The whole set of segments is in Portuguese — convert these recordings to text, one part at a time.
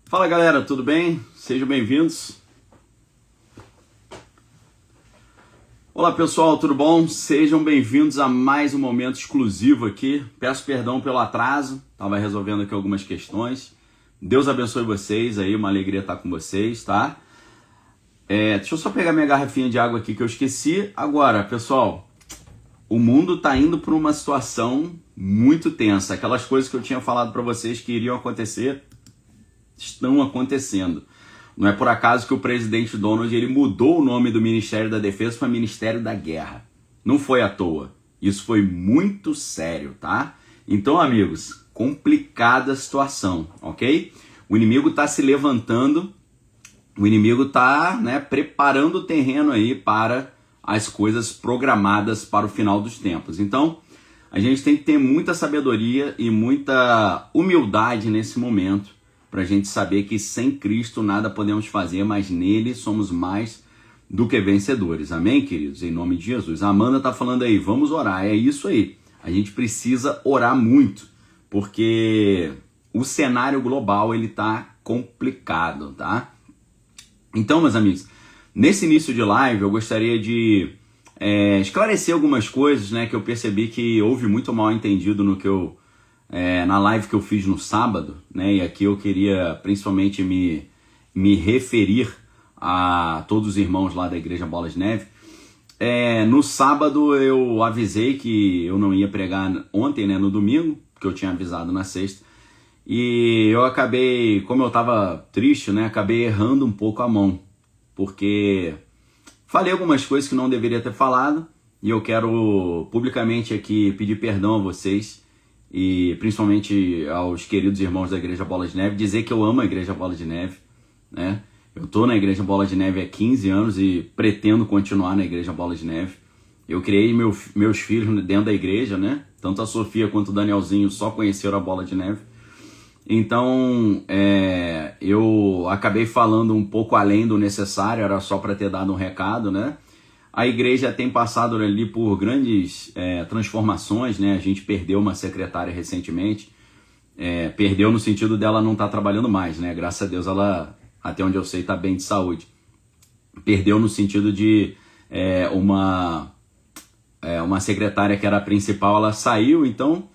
Fala galera, tudo bem? Sejam bem-vindos. Olá pessoal, tudo bom? Sejam bem-vindos a mais um momento exclusivo aqui. Peço perdão pelo atraso, estava resolvendo aqui algumas questões. Deus abençoe vocês aí, uma alegria estar com vocês, tá? Deixa eu só pegar minha garrafinha de água aqui que eu esqueci. Agora, pessoal, o mundo está indo para uma situação muito tensa. Aquelas coisas que eu tinha falado para vocês que iriam acontecer, estão acontecendo. Não é por acaso que o presidente Donald ele mudou o nome do Ministério da Defesa para Ministério da Guerra. Não foi à toa. Isso foi muito sério, tá? Então, amigos, complicada a situação, ok? O inimigo está se levantando, o inimigo está, preparando o terreno aí para as coisas programadas para o final dos tempos. Então, a gente tem que ter muita sabedoria e muita humildade nesse momento, para a gente saber que sem Cristo nada podemos fazer, mas nele somos mais do que vencedores. Amém, queridos? Em nome de Jesus. A Amanda está falando aí, vamos orar. É isso aí. A gente precisa orar muito, porque o cenário global ele está complicado, tá? Então, meus amigos, nesse início de live eu gostaria de esclarecer algumas coisas, que eu percebi que houve muito mal entendido no que eu na live que eu fiz no sábado, e aqui eu queria principalmente me referir a todos os irmãos lá da Igreja Bola de Neve. No sábado eu avisei que eu não ia pregar ontem, no domingo, que eu tinha avisado na sexta, e eu acabei, como eu estava triste, acabei errando um pouco a mão, porque falei algumas coisas que não deveria ter falado, e eu quero publicamente aqui pedir perdão a vocês, e principalmente aos queridos irmãos da Igreja Bola de Neve, dizer que eu amo a Igreja Bola de Neve, Eu tô na Igreja Bola de Neve há 15 anos e pretendo continuar na Igreja Bola de Neve. Eu criei meus filhos dentro da igreja, Tanto a Sofia quanto o Danielzinho só conheceram a Bola de Neve. Então, eu acabei falando um pouco além do necessário, era só para ter dado um recado, A igreja tem passado ali por grandes transformações, A gente perdeu uma secretária recentemente, perdeu no sentido dela não estar trabalhando mais, Graças a Deus ela, até onde eu sei, está bem de saúde. Perdeu no sentido de uma secretária que era a principal, ela saiu, então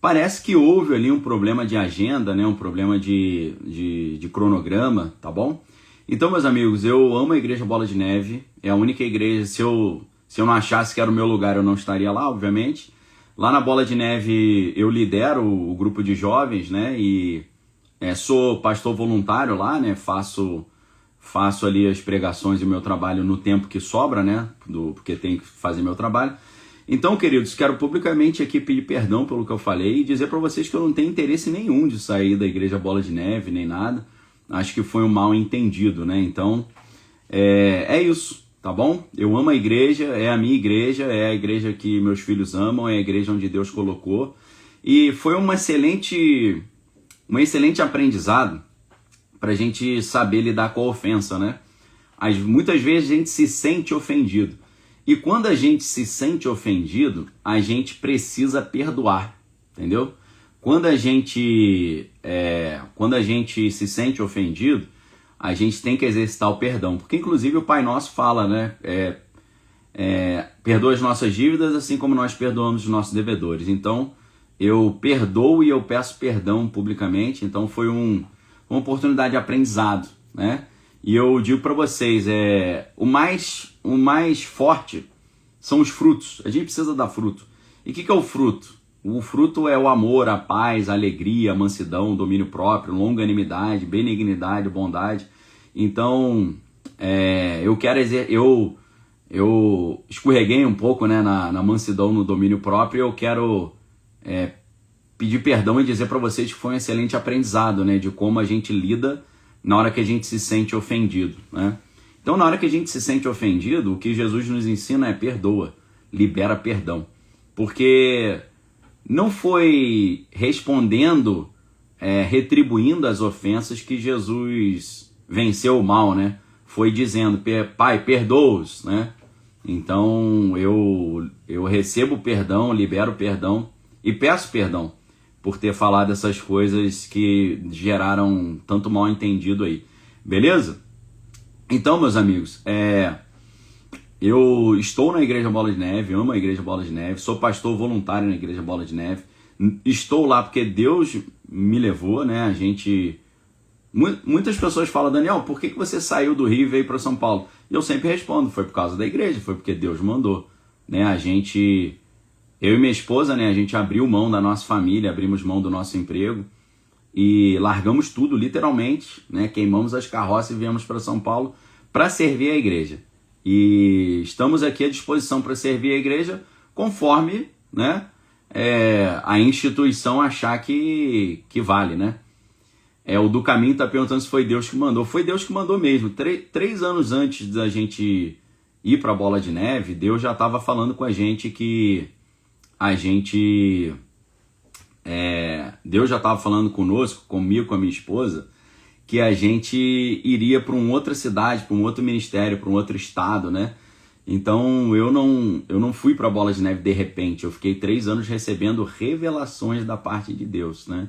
parece que houve ali um problema de agenda, um problema de cronograma, tá bom? Então, meus amigos, eu amo a Igreja Bola de Neve, é a única igreja, se eu não achasse que era o meu lugar, eu não estaria lá, obviamente. Lá na Bola de Neve eu lidero o grupo de jovens, e sou pastor voluntário lá, faço ali as pregações e o meu trabalho no tempo que sobra, porque tem que fazer meu trabalho. Então, queridos, quero publicamente aqui pedir perdão pelo que eu falei e dizer para vocês que eu não tenho interesse nenhum de sair da Igreja Bola de Neve, nem nada. Acho que foi um mal entendido, Então, é isso, tá bom? Eu amo a igreja, é a minha igreja, é a igreja que meus filhos amam, é a igreja onde Deus colocou. E foi um excelente aprendizado para a gente saber lidar com a ofensa, Muitas vezes a gente se sente ofendido. E quando a gente se sente ofendido, a gente precisa perdoar, entendeu? Quando a gente se sente ofendido, a gente tem que exercitar o perdão. Porque, inclusive, o Pai Nosso fala, perdoa as nossas dívidas assim como nós perdoamos os nossos devedores. Então, eu perdoo e eu peço perdão publicamente. Então, foi uma oportunidade de aprendizado, E eu digo para vocês, o mais forte são os frutos. A gente precisa dar fruto. E o que é o fruto? O fruto é o amor, a paz, a alegria, a mansidão, o domínio próprio, longanimidade, benignidade, bondade. Então, eu escorreguei um pouco, na mansidão, no domínio próprio, e eu quero pedir perdão e dizer para vocês que foi um excelente aprendizado, de como a gente lida na hora que a gente se sente ofendido, Então, na hora que a gente se sente ofendido, o que Jesus nos ensina é perdoa, libera perdão. Porque não foi respondendo, retribuindo as ofensas que Jesus venceu o mal, Foi dizendo, Pai, perdoa-os, Então, eu recebo perdão, libero perdão e peço perdão por ter falado essas coisas que geraram tanto mal entendido aí. Beleza? Então, meus amigos, eu estou na Igreja Bola de Neve, amo a Igreja Bola de Neve, sou pastor voluntário na Igreja Bola de Neve, estou lá porque Deus me levou, né? Muitas pessoas falam, Daniel, por que você saiu do Rio e veio para São Paulo? E eu sempre respondo, foi por causa da igreja, foi porque Deus mandou, né? Eu e minha esposa, né, a gente abriu mão da nossa família, abrimos mão do nosso emprego e largamos tudo, literalmente, né? Queimamos as carroças e viemos para São Paulo para servir a igreja. E estamos aqui à disposição para servir a igreja conforme, né, a instituição achar que vale, né? O do caminho está perguntando se foi Deus que mandou. Foi Deus que mandou mesmo. 3 anos antes da gente ir para a Bola de Neve, Deus já estava falando com a gente que Deus já estava falando conosco, comigo, com a minha esposa, que a gente iria para uma outra cidade, para um outro ministério, para um outro estado, né? Então eu não fui para a Bola de Neve de repente. Eu fiquei 3 anos recebendo revelações da parte de Deus, né?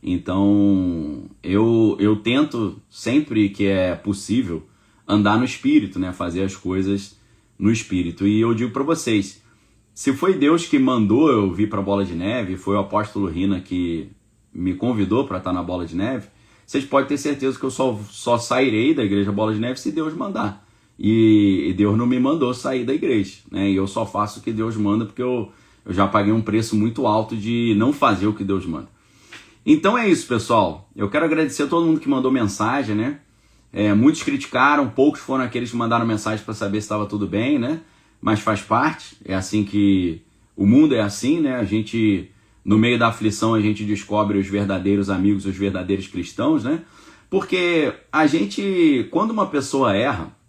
Então eu tento sempre que é possível andar no Espírito, né? Fazer as coisas no Espírito. E eu digo para vocês, se foi Deus que mandou eu vir para a Bola de Neve, foi o apóstolo Rina que me convidou para estar na Bola de Neve, vocês podem ter certeza que eu só sairei da Igreja Bola de Neve se Deus mandar. E Deus não me mandou sair da igreja, né? E eu só faço o que Deus manda porque eu já paguei um preço muito alto de não fazer o que Deus manda. Então é isso, pessoal. Eu quero agradecer a todo mundo que mandou mensagem, né? Muitos criticaram, poucos foram aqueles que mandaram mensagem para saber se estava tudo bem, né? Mas faz parte, é assim que o mundo é assim, né? A gente, no meio da aflição, a gente descobre os verdadeiros amigos, os verdadeiros cristãos, né? Porque quando uma pessoa erra,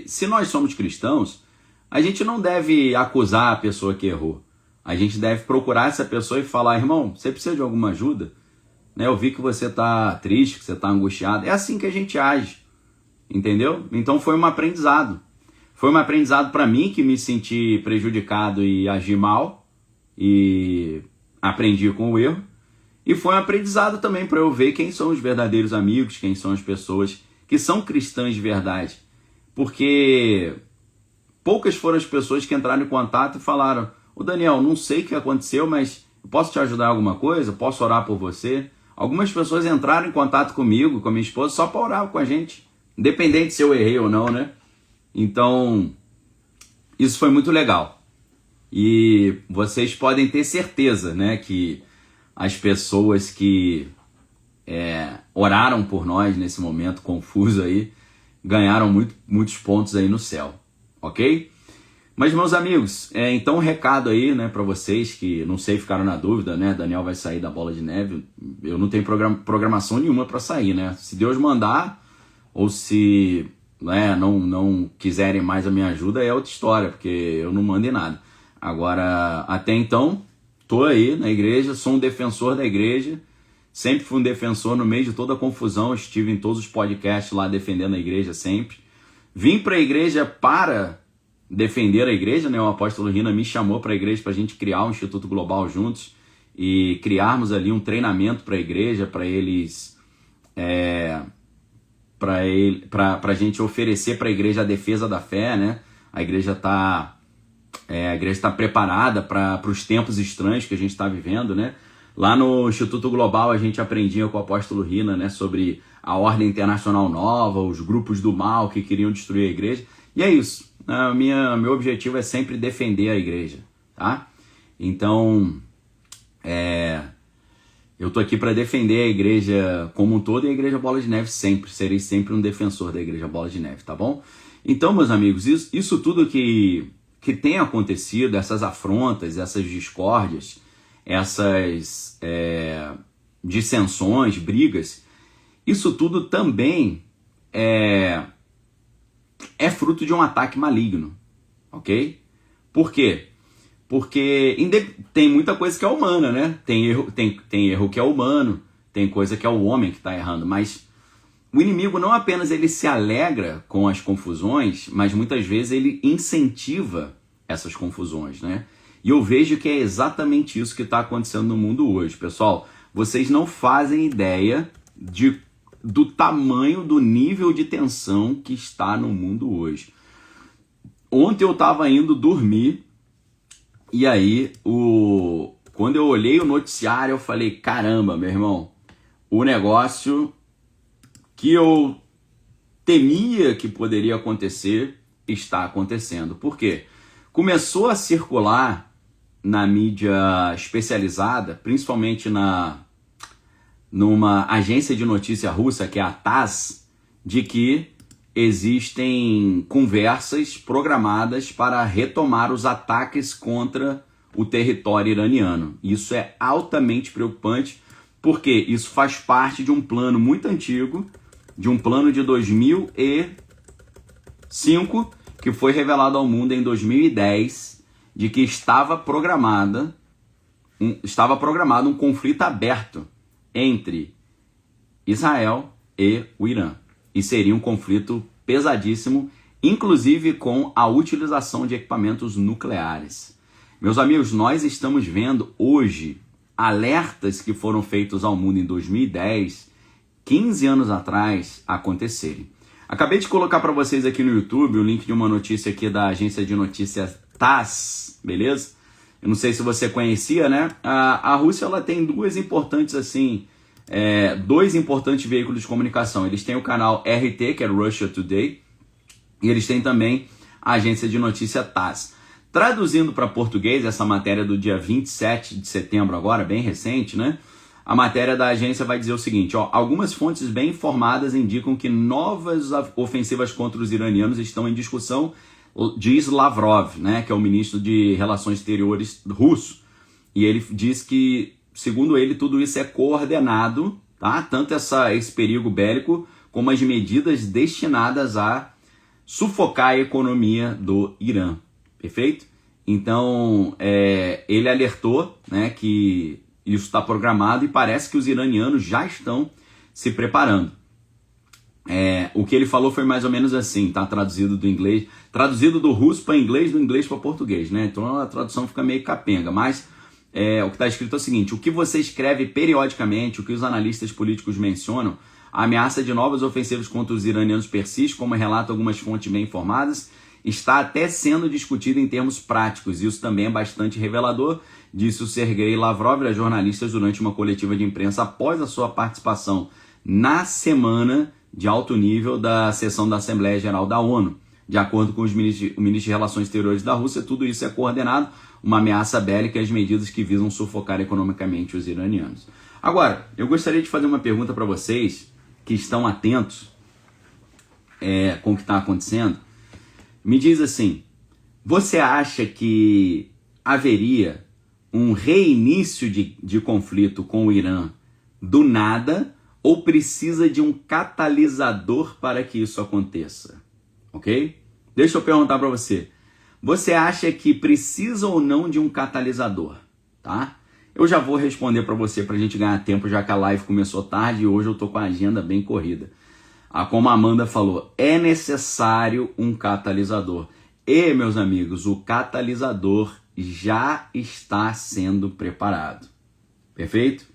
se nós somos cristãos, a gente não deve acusar a pessoa que errou. A gente deve procurar essa pessoa e falar, irmão, você precisa de alguma ajuda? Né? Eu vi que você está triste, que você está angustiado. É assim que a gente age, entendeu? Então foi um aprendizado. Foi um aprendizado para mim que me senti prejudicado e agi mal. E aprendi com o erro. E foi um aprendizado também para eu ver quem são os verdadeiros amigos, quem são as pessoas que são cristãs de verdade. Porque poucas foram as pessoas que entraram em contato e falaram, ô Daniel, não sei o que aconteceu, mas eu posso te ajudar em alguma coisa? Posso orar por você? Algumas pessoas entraram em contato comigo, com a minha esposa, só para orar com a gente. Independente se eu errei ou não, né? Então, isso foi muito legal. E vocês podem ter certeza, né, que as pessoas que oraram por nós nesse momento confuso aí, ganharam muitos pontos aí no céu, ok? Mas, meus amigos, então um recado aí, né, para vocês que, não sei, ficaram na dúvida, né, Daniel vai sair da Bola de Neve, eu não tenho programação nenhuma para sair, né, se Deus mandar, ou se não quiserem mais a minha ajuda, é outra história, porque eu não mando em nada. Agora, até então, tô aí na igreja, sou um defensor da igreja, sempre fui um defensor no meio de toda a confusão, estive em todos os podcasts lá defendendo a igreja sempre. Vim para a igreja para defender a igreja, né? O apóstolo Rina me chamou para a igreja para a gente criar um Instituto Global juntos e criarmos ali um treinamento para a igreja, para eles, para a gente oferecer para a igreja a defesa da fé, né? A igreja está preparada para os tempos estranhos que a gente está vivendo, né? Lá no Instituto Global a gente aprendia com o apóstolo Rina, né, sobre a ordem internacional nova, os grupos do mal que queriam destruir a igreja. E é isso. Meu objetivo é sempre defender a igreja, tá? Então, eu tô aqui para defender a igreja como um todo e a Igreja Bola de Neve sempre. Serei sempre um defensor da Igreja Bola de Neve, tá bom? Então, meus amigos, isso tudo que tem acontecido, essas afrontas, essas discórdias, essas dissensões, brigas, isso tudo também é fruto de um ataque maligno, ok? Por quê? Porque tem muita coisa que é humana, né? Tem erro que é humano, tem coisa que é o homem que está errando, mas o inimigo não apenas ele se alegra com as confusões, mas muitas vezes ele incentiva essas confusões, né? E eu vejo que é exatamente isso que está acontecendo no mundo hoje. Pessoal, vocês não fazem ideia do tamanho, do nível de tensão que está no mundo hoje. Ontem eu estava indo dormir e aí, quando eu olhei o noticiário, eu falei, caramba, meu irmão, o negócio que eu temia que poderia acontecer está acontecendo. Por quê? Começou a circular na mídia especializada, principalmente numa agência de notícia russa, que é a TASS, de que existem conversas programadas para retomar os ataques contra o território iraniano. Isso é altamente preocupante, porque isso faz parte de um plano muito antigo, de um plano de 2005, que foi revelado ao mundo em 2010, de que estava programado um conflito aberto entre Israel e o Irã. E seria um conflito pesadíssimo, inclusive com a utilização de equipamentos nucleares. Meus amigos, nós estamos vendo hoje alertas que foram feitos ao mundo em 2010, 15 anos atrás, acontecerem. Acabei de colocar para vocês aqui no YouTube o link de uma notícia aqui da agência de notícias TASS, beleza? Eu não sei se você conhecia, né? A Rússia, ela tem dois importantes veículos de comunicação. Eles têm o canal RT, que é Russia Today, e eles têm também a agência de notícia TASS. Traduzindo para português, essa matéria do dia 27 de setembro agora, bem recente, né? A matéria da agência vai dizer o seguinte, algumas fontes bem informadas indicam que novas ofensivas contra os iranianos estão em discussão, diz Lavrov, né, que é o ministro de Relações Exteriores russo. E ele diz que, segundo ele, tudo isso é coordenado, tá? Tanto esse perigo bélico como as medidas destinadas a sufocar a economia do Irã. Perfeito? Então, ele alertou, né, que isso está programado e parece que os iranianos já estão se preparando. O que ele falou foi mais ou menos assim, tá traduzido do russo para inglês, do inglês para português, né? Então a tradução fica meio capenga, mas o que está escrito é o seguinte: o que você escreve periodicamente, o que os analistas políticos mencionam, a ameaça de novas ofensivas contra os iranianos persiste, como relatam algumas fontes bem informadas, está até sendo discutido em termos práticos. Isso também é bastante revelador, disse o Sergei Lavrov a jornalistas durante uma coletiva de imprensa após a sua participação na semana de alto nível da sessão da Assembleia Geral da ONU. De acordo com o ministro de Relações Exteriores da Rússia, tudo isso é coordenado, uma ameaça bélica e as medidas que visam sufocar economicamente os iranianos. Agora, eu gostaria de fazer uma pergunta para vocês que estão atentos com o que está acontecendo. Me diz assim, você acha que haveria um reinício de conflito com o Irã do nada ou precisa de um catalisador para que isso aconteça? Ok? Deixa eu perguntar para você. Você acha que precisa ou não de um catalisador? Tá? Eu já vou responder para você para a gente ganhar tempo, já que a live começou tarde e hoje eu estou com a agenda bem corrida. Como a Amanda falou, é necessário um catalisador. E, meus amigos, o catalisador já está sendo preparado. Perfeito?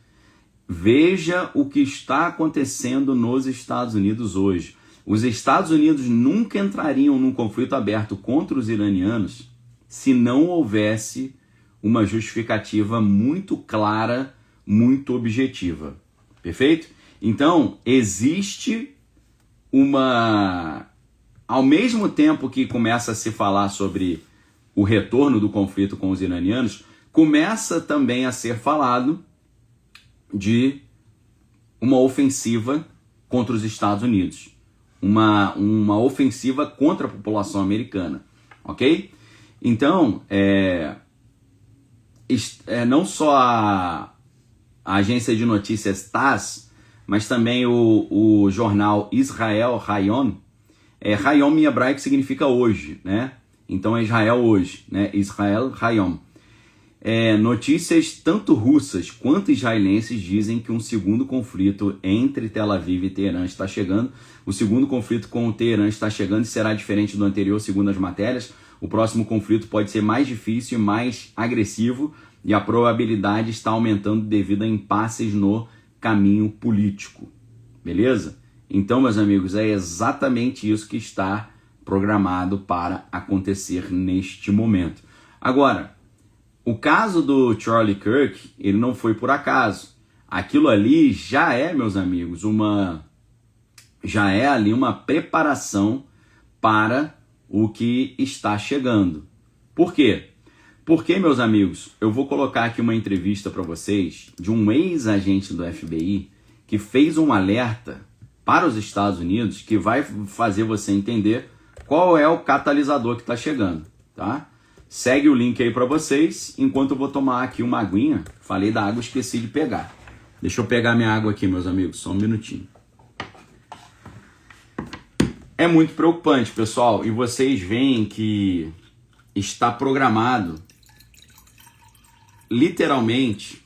Veja o que está acontecendo nos Estados Unidos hoje. Os Estados Unidos nunca entrariam num conflito aberto contra os iranianos se não houvesse uma justificativa muito clara, muito objetiva. Perfeito? Então, existe ao mesmo tempo que começa a se falar sobre o retorno do conflito com os iranianos, começa também a ser falado de uma ofensiva contra os Estados Unidos, uma ofensiva contra a população americana, ok? Então, não só a agência de notícias TASS, mas também o jornal Israel Hayom. Hayom em hebraico significa hoje, né? Então é Israel hoje, né? Israel Hayom. Notícias tanto russas quanto israelenses dizem que um segundo conflito entre Tel Aviv e Teherã está chegando. O segundo conflito com o Teherã está chegando e será diferente do anterior, segundo as matérias. o próximo conflito pode ser mais difícil e mais agressivo, e a probabilidade está aumentando devido a impasses no caminho político. Beleza? Então, meus amigos, é exatamente isso que está programado para acontecer neste momento. Agora, o caso do Charlie Kirk, ele não foi por acaso. Aquilo ali já é, meus amigos, uma preparação para o que está chegando. Por quê? Porque, meus amigos, eu vou colocar aqui uma entrevista para vocês de um ex-agente do FBI que fez um alerta para os Estados Unidos que vai fazer você entender qual é o catalisador que está chegando, tá? Segue o link aí para vocês, enquanto eu vou tomar aqui uma aguinha. Falei da água, esqueci de pegar. Deixa eu pegar minha água aqui, meus amigos, só um minutinho. É muito preocupante, pessoal, e vocês veem que está programado, literalmente,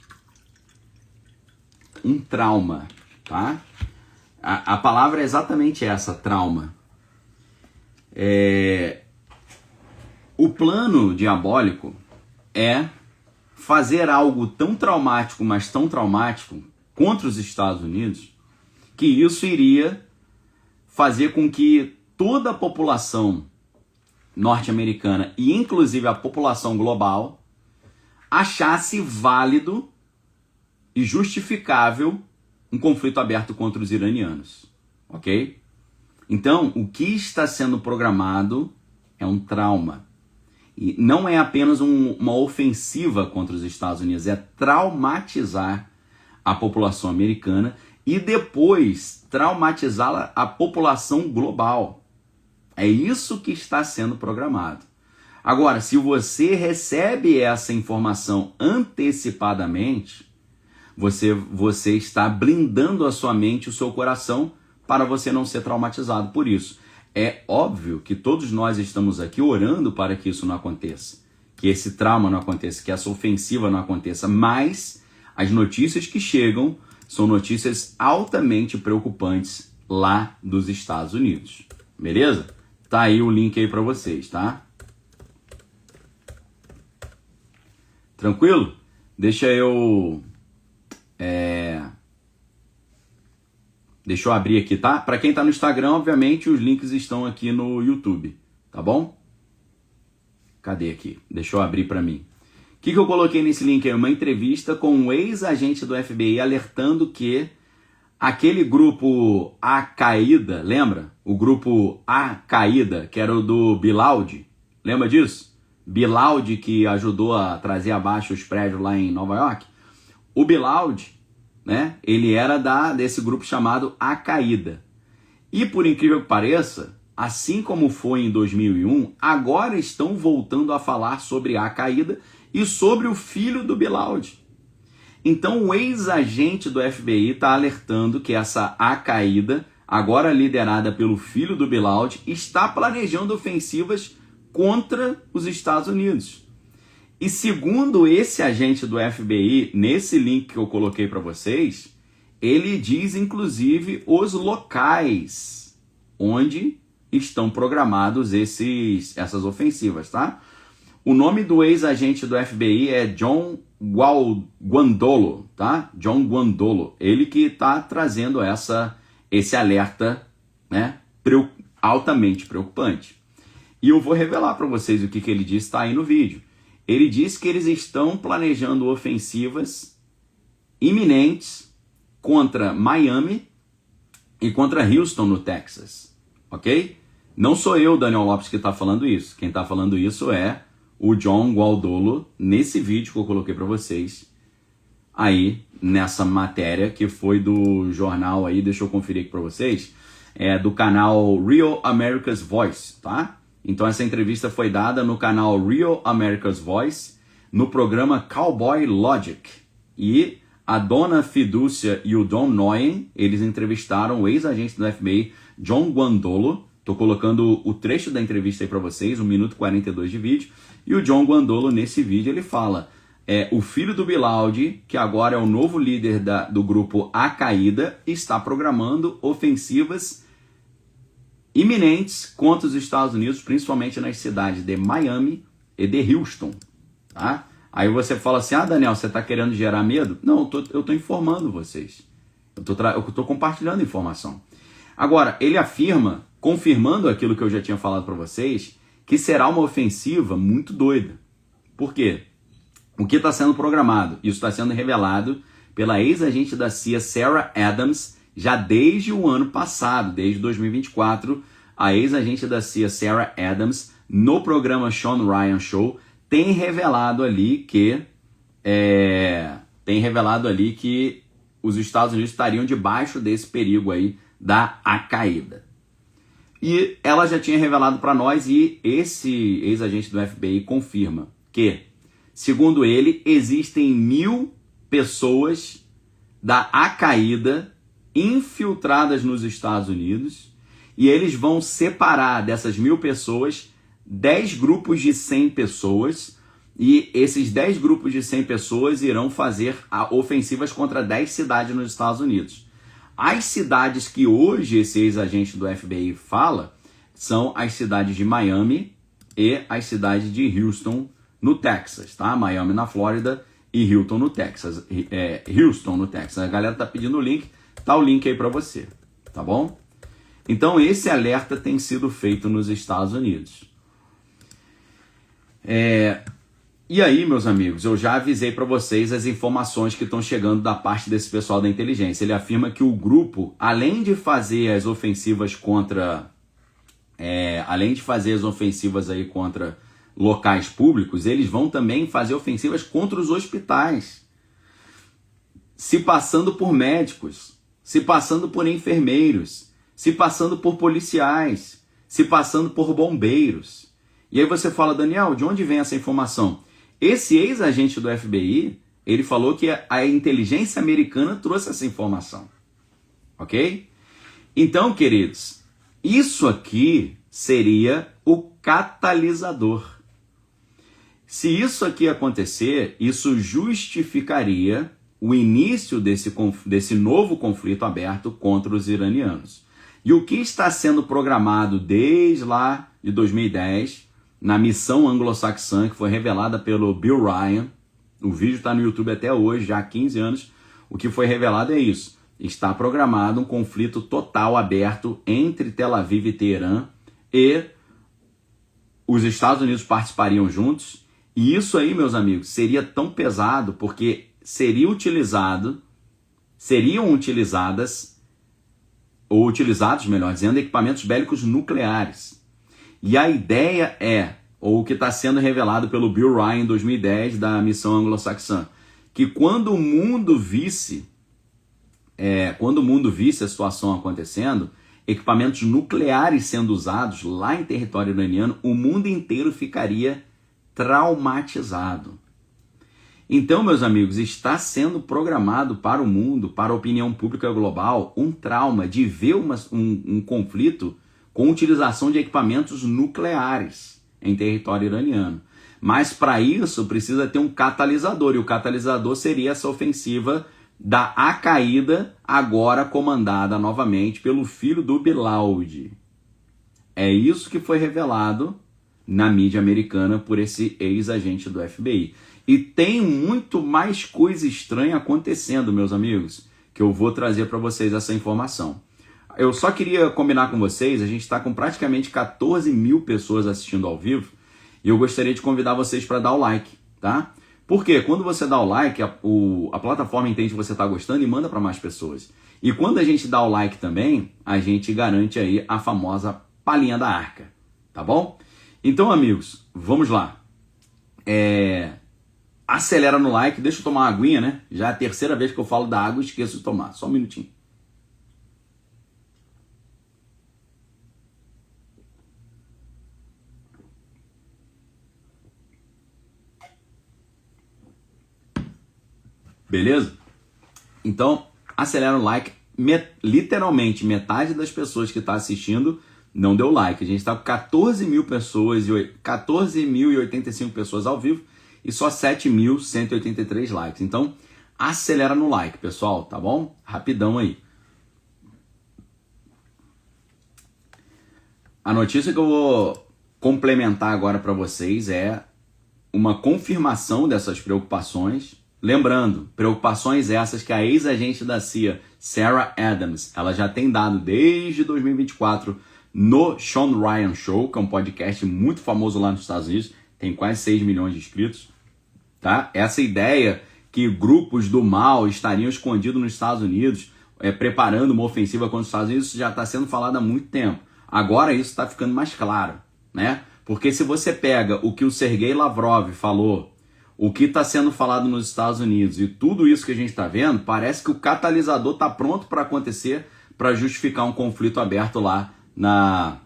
um trauma, tá? A palavra é exatamente essa, trauma. O plano diabólico é fazer algo tão traumático, mas tão traumático contra os Estados Unidos, que isso iria fazer com que toda a população norte-americana e inclusive a população global achasse válido e justificável um conflito aberto contra os iranianos, ok? Então, o que está sendo programado é um trauma. E não é apenas uma ofensiva contra os Estados Unidos, é traumatizar a população americana e depois traumatizar a população global. É isso que está sendo programado. Agora, se você recebe essa informação antecipadamente, você está blindando a sua mente, o seu coração, para você não ser traumatizado por isso. É óbvio que todos nós estamos aqui orando para que isso não aconteça, que esse trauma não aconteça, que essa ofensiva não aconteça, mas as notícias que chegam são notícias altamente preocupantes lá dos Estados Unidos. Beleza? Tá aí o link aí para vocês, tá? Tranquilo? Deixa eu abrir aqui, tá? Para quem tá no Instagram, obviamente, os links estão aqui no YouTube, tá bom? Cadê aqui? Deixa eu abrir para mim. O que eu coloquei nesse link aí? Uma entrevista com um ex-agente do FBI alertando que aquele grupo Al-Qaeda, lembra? O grupo Al-Qaeda, que era o do Bilaud, lembra disso? Bilaud, que ajudou a trazer abaixo os prédios lá em Nova York. O Bilaud, né? Ele era desse grupo chamado Al-Qaeda. E por incrível que pareça, assim como foi em 2001, agora estão voltando a falar sobre Al-Qaeda e sobre o filho do Bilaud. Então o ex-agente do FBI está alertando que essa Al-Qaeda, agora liderada pelo filho do Bilaud, está planejando ofensivas contra os Estados Unidos. E segundo esse agente do FBI, nesse link que eu coloquei para vocês, ele diz inclusive os locais onde estão programados essas ofensivas, tá? O nome do ex-agente do FBI é John Guandolo, tá? John Guandolo. Ele que está trazendo esse alerta, né? Altamente preocupante. E eu vou revelar para vocês o que ele disse, está aí no vídeo. Ele disse que eles estão planejando ofensivas iminentes contra Miami e contra Houston, no Texas, ok? Não sou eu, Daniel Lopes, que está falando isso. Quem está falando isso é o John Guandolo, nesse vídeo que eu coloquei para vocês, aí nessa matéria que foi do jornal aí, deixa eu conferir aqui para vocês, do canal Real America's Voice, tá? Então essa entrevista foi dada no canal Real America's Voice, no programa Cowboy Logic. E a dona Fidúcia e o Don Noyen, eles entrevistaram o ex-agente do FBI, John Guandolo. Tô colocando o trecho da entrevista aí para vocês, 1 minuto e 42 de vídeo. E o John Guandolo, nesse vídeo, ele fala, o filho do Bilaud, que agora é o novo líder do grupo Al-Qaeda, está programando ofensivas iminentes contra os Estados Unidos, principalmente nas cidades de Miami e de Houston. Tá? Aí você fala assim, Daniel, você está querendo gerar medo? Não, eu estou informando vocês. Eu estou compartilhando informação. Agora, ele afirma, confirmando aquilo que eu já tinha falado para vocês, que será uma ofensiva muito doida. Por quê? O que está sendo programado? Isso está sendo revelado pela ex-agente da CIA, Sarah Adams, já desde o ano passado, desde 2024. A ex-agente da CIA, Sarah Adams, no programa Sean Ryan Show, tem revelado ali que os Estados Unidos estariam debaixo desse perigo aí da Al-Qaeda. E ela já tinha revelado para nós, e esse ex-agente do FBI confirma que, segundo ele, existem 1.000 pessoas da Al-Qaeda infiltradas nos Estados Unidos, e eles vão separar dessas 1.000 pessoas 10 grupos de 100 pessoas, e esses 10 grupos de 100 pessoas irão fazer ofensivas contra 10 cidades nos Estados Unidos. As cidades que hoje esse ex-agente do FBI fala são as cidades de Miami e as cidades de Houston, no Texas, tá? Miami na Flórida e Houston no Texas. Houston no Texas. A galera tá pedindo o link, tá o link aí para você, tá bom? Então esse alerta tem sido feito nos Estados Unidos. E aí, meus amigos, eu já avisei para vocês as informações que estão chegando da parte desse pessoal da inteligência. Ele afirma que o grupo, além de fazer as ofensivas contra aí contra locais públicos, eles vão também fazer ofensivas contra os hospitais, se passando por médicos, se passando por enfermeiros, se passando por policiais, se passando por bombeiros. E aí você fala, Daniel, de onde vem essa informação? Esse ex-agente do FBI, ele falou que a inteligência americana trouxe essa informação. Ok? Então, queridos, isso aqui seria o catalisador. Se isso aqui acontecer, isso justificaria o início desse novo conflito aberto contra os iranianos. E o que está sendo programado desde lá de 2010, na missão anglo-saxã, que foi revelada pelo Bill Ryan, o vídeo está no YouTube até hoje, já há 15 anos, o que foi revelado é isso. Está programado um conflito total aberto entre Tel Aviv e Teherã, e os Estados Unidos participariam juntos. E isso aí, meus amigos, seria tão pesado porque seriam utilizados, melhor dizendo, equipamentos bélicos nucleares. E a ideia ou o que está sendo revelado pelo Bill Ryan em 2010, da missão anglo-saxã, que quando o mundo visse a situação acontecendo, equipamentos nucleares sendo usados lá em território iraniano, o mundo inteiro ficaria traumatizado. Então, meus amigos, está sendo programado para o mundo, para a opinião pública global, um trauma de ver um conflito com utilização de equipamentos nucleares em território iraniano. Mas para isso precisa ter um catalisador, e o catalisador seria essa ofensiva da Al-Qaeda, agora comandada novamente pelo filho do Bilaud. É isso que foi revelado na mídia americana por esse ex-agente do FBI. E tem muito mais coisa estranha acontecendo, meus amigos, que eu vou trazer para vocês essa informação. Eu só queria combinar com vocês, a gente está com praticamente 14 mil pessoas assistindo ao vivo, e eu gostaria de convidar vocês para dar o like, tá? Porque quando você dá o like, a plataforma entende que você está gostando e manda para mais pessoas. E quando a gente dá o like também, a gente garante aí a famosa palhinha da arca, tá bom? Então, amigos, vamos lá. Acelera no like, deixa eu tomar uma aguinha, né? Já é a terceira vez que eu falo da água e esqueço de tomar. Só um minutinho. Beleza? Então, acelera o like. Literalmente, metade das pessoas que está assistindo não deu like. A gente está com 14 mil pessoas, 14.085 pessoas ao vivo e só 7.183 likes. Então, acelera no like, pessoal, tá bom? Rapidão aí. A notícia que eu vou complementar agora para vocês é uma confirmação dessas preocupações. Lembrando, preocupações essas que a ex-agente da CIA, Sarah Adams, ela já tem dado desde 2024 no Sean Ryan Show, que é um podcast muito famoso lá nos Estados Unidos, tem quase 6 milhões de inscritos. Tá? Essa ideia que grupos do mal estariam escondidos nos Estados Unidos, preparando uma ofensiva contra os Estados Unidos, isso já está sendo falado há muito tempo. Agora isso está ficando mais claro, né? Porque se você pega o que o Sergei Lavrov falou, o que está sendo falado nos Estados Unidos e tudo isso que a gente está vendo, parece que o catalisador está pronto para acontecer para justificar um conflito aberto lá, lá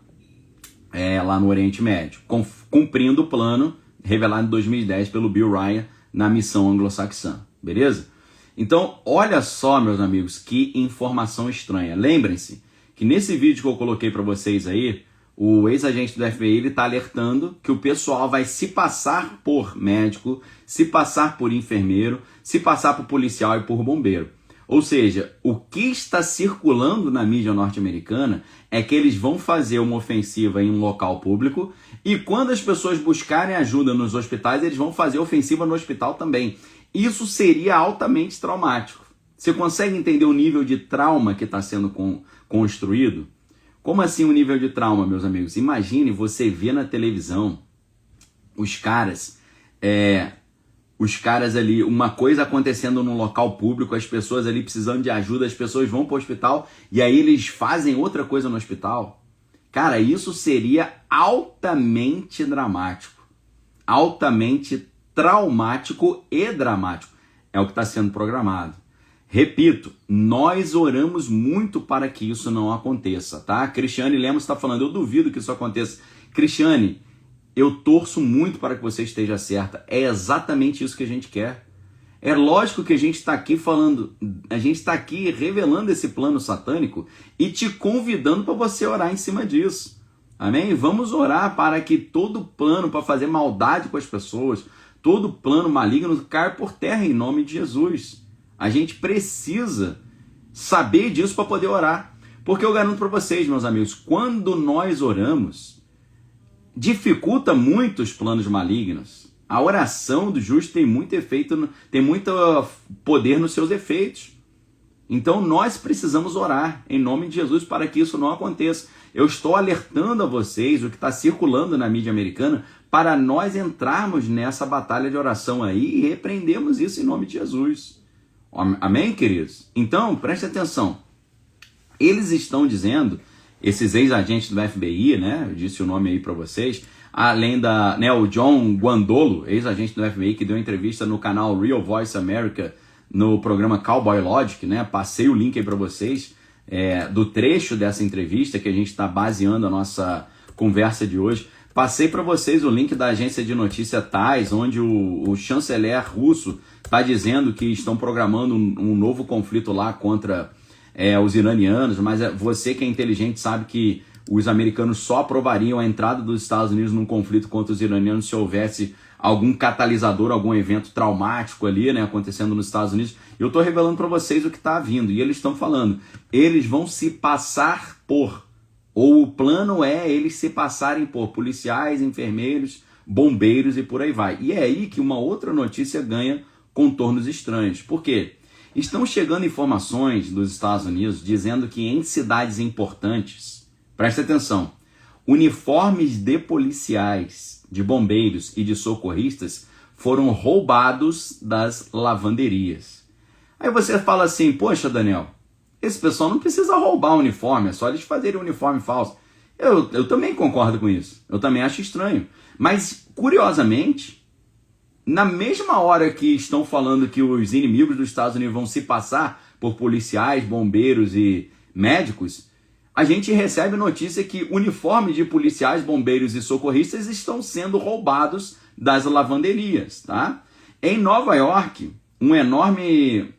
no Oriente Médio, cumprindo o plano revelado em 2010 pelo Bill Ryan na missão anglo-saxã, beleza? Então, olha só, meus amigos, que informação estranha. Lembrem-se que nesse vídeo que eu coloquei para vocês aí, o ex-agente do FBI está alertando que o pessoal vai se passar por médico, se passar por enfermeiro, se passar por policial e por bombeiro. Ou seja, o que está circulando na mídia norte-americana é que eles vão fazer uma ofensiva em um local público e quando as pessoas buscarem ajuda nos hospitais, eles vão fazer ofensiva no hospital também. Isso seria altamente traumático. Você consegue entender o nível de trauma que está sendo construído? Como assim um nível de trauma, meus amigos? Imagine você ver na televisão os caras ali, uma coisa acontecendo num local público, as pessoas ali precisando de ajuda, as pessoas vão para o hospital e aí eles fazem outra coisa no hospital. Cara, isso seria altamente dramático, altamente traumático e dramático. É o que está sendo programado. Repito, nós oramos muito para que isso não aconteça, tá? Cristiane Lemos está falando, eu duvido que isso aconteça. Cristiane, eu torço muito para que você esteja certa. É exatamente isso que a gente quer. É lógico que a gente está aqui falando, a gente está aqui revelando esse plano satânico e te convidando para você orar em cima disso. Amém? Vamos orar para que todo plano para fazer maldade com as pessoas, todo plano maligno caia por terra em nome de Jesus. A gente precisa saber disso para poder orar. Porque eu garanto para vocês, meus amigos, quando nós oramos, dificulta muito os planos malignos. A oração do justo tem muito efeito, tem muito poder nos seus efeitos. Então nós precisamos orar em nome de Jesus para que isso não aconteça. Eu estou alertando a vocês o que está circulando na mídia americana para nós entrarmos nessa batalha de oração aí e repreendermos isso em nome de Jesus. Amém, queridos? Então, preste atenção. Eles estão dizendo, esses ex-agentes do FBI, né? Eu disse o nome aí para vocês, além o John Guandolo, ex-agente do FBI, que deu entrevista no canal Real Voice America, no programa Cowboy Logic, né? Passei o link aí para vocês, do trecho dessa entrevista que a gente está baseando a nossa conversa de hoje. Passei para vocês o link da agência de notícia TASS, onde o chanceler russo está dizendo que estão programando um novo conflito lá contra os iranianos, mas você que é inteligente sabe que os americanos só aprovariam a entrada dos Estados Unidos num conflito contra os iranianos se houvesse algum catalisador, algum evento traumático ali, né, acontecendo nos Estados Unidos. Eu estou revelando para vocês o que está vindo, e eles estão falando, eles vão se passar por, ou o plano é eles se passarem por policiais, enfermeiros, bombeiros e por aí vai. E é aí que uma outra notícia ganha contornos estranhos. Por quê? Estão chegando informações dos Estados Unidos dizendo que em cidades importantes, presta atenção, uniformes de policiais, de bombeiros e de socorristas foram roubados das lavanderias. Aí você fala assim, poxa, Daniel, esse pessoal não precisa roubar o uniforme, é só eles fazerem um uniforme falso. Eu também concordo com isso, eu também acho estranho. Mas, curiosamente, na mesma hora que estão falando que os inimigos dos Estados Unidos vão se passar por policiais, bombeiros e médicos, a gente recebe notícia que uniformes de policiais, bombeiros e socorristas estão sendo roubados das lavanderias, tá? Em Nova York, uma enorme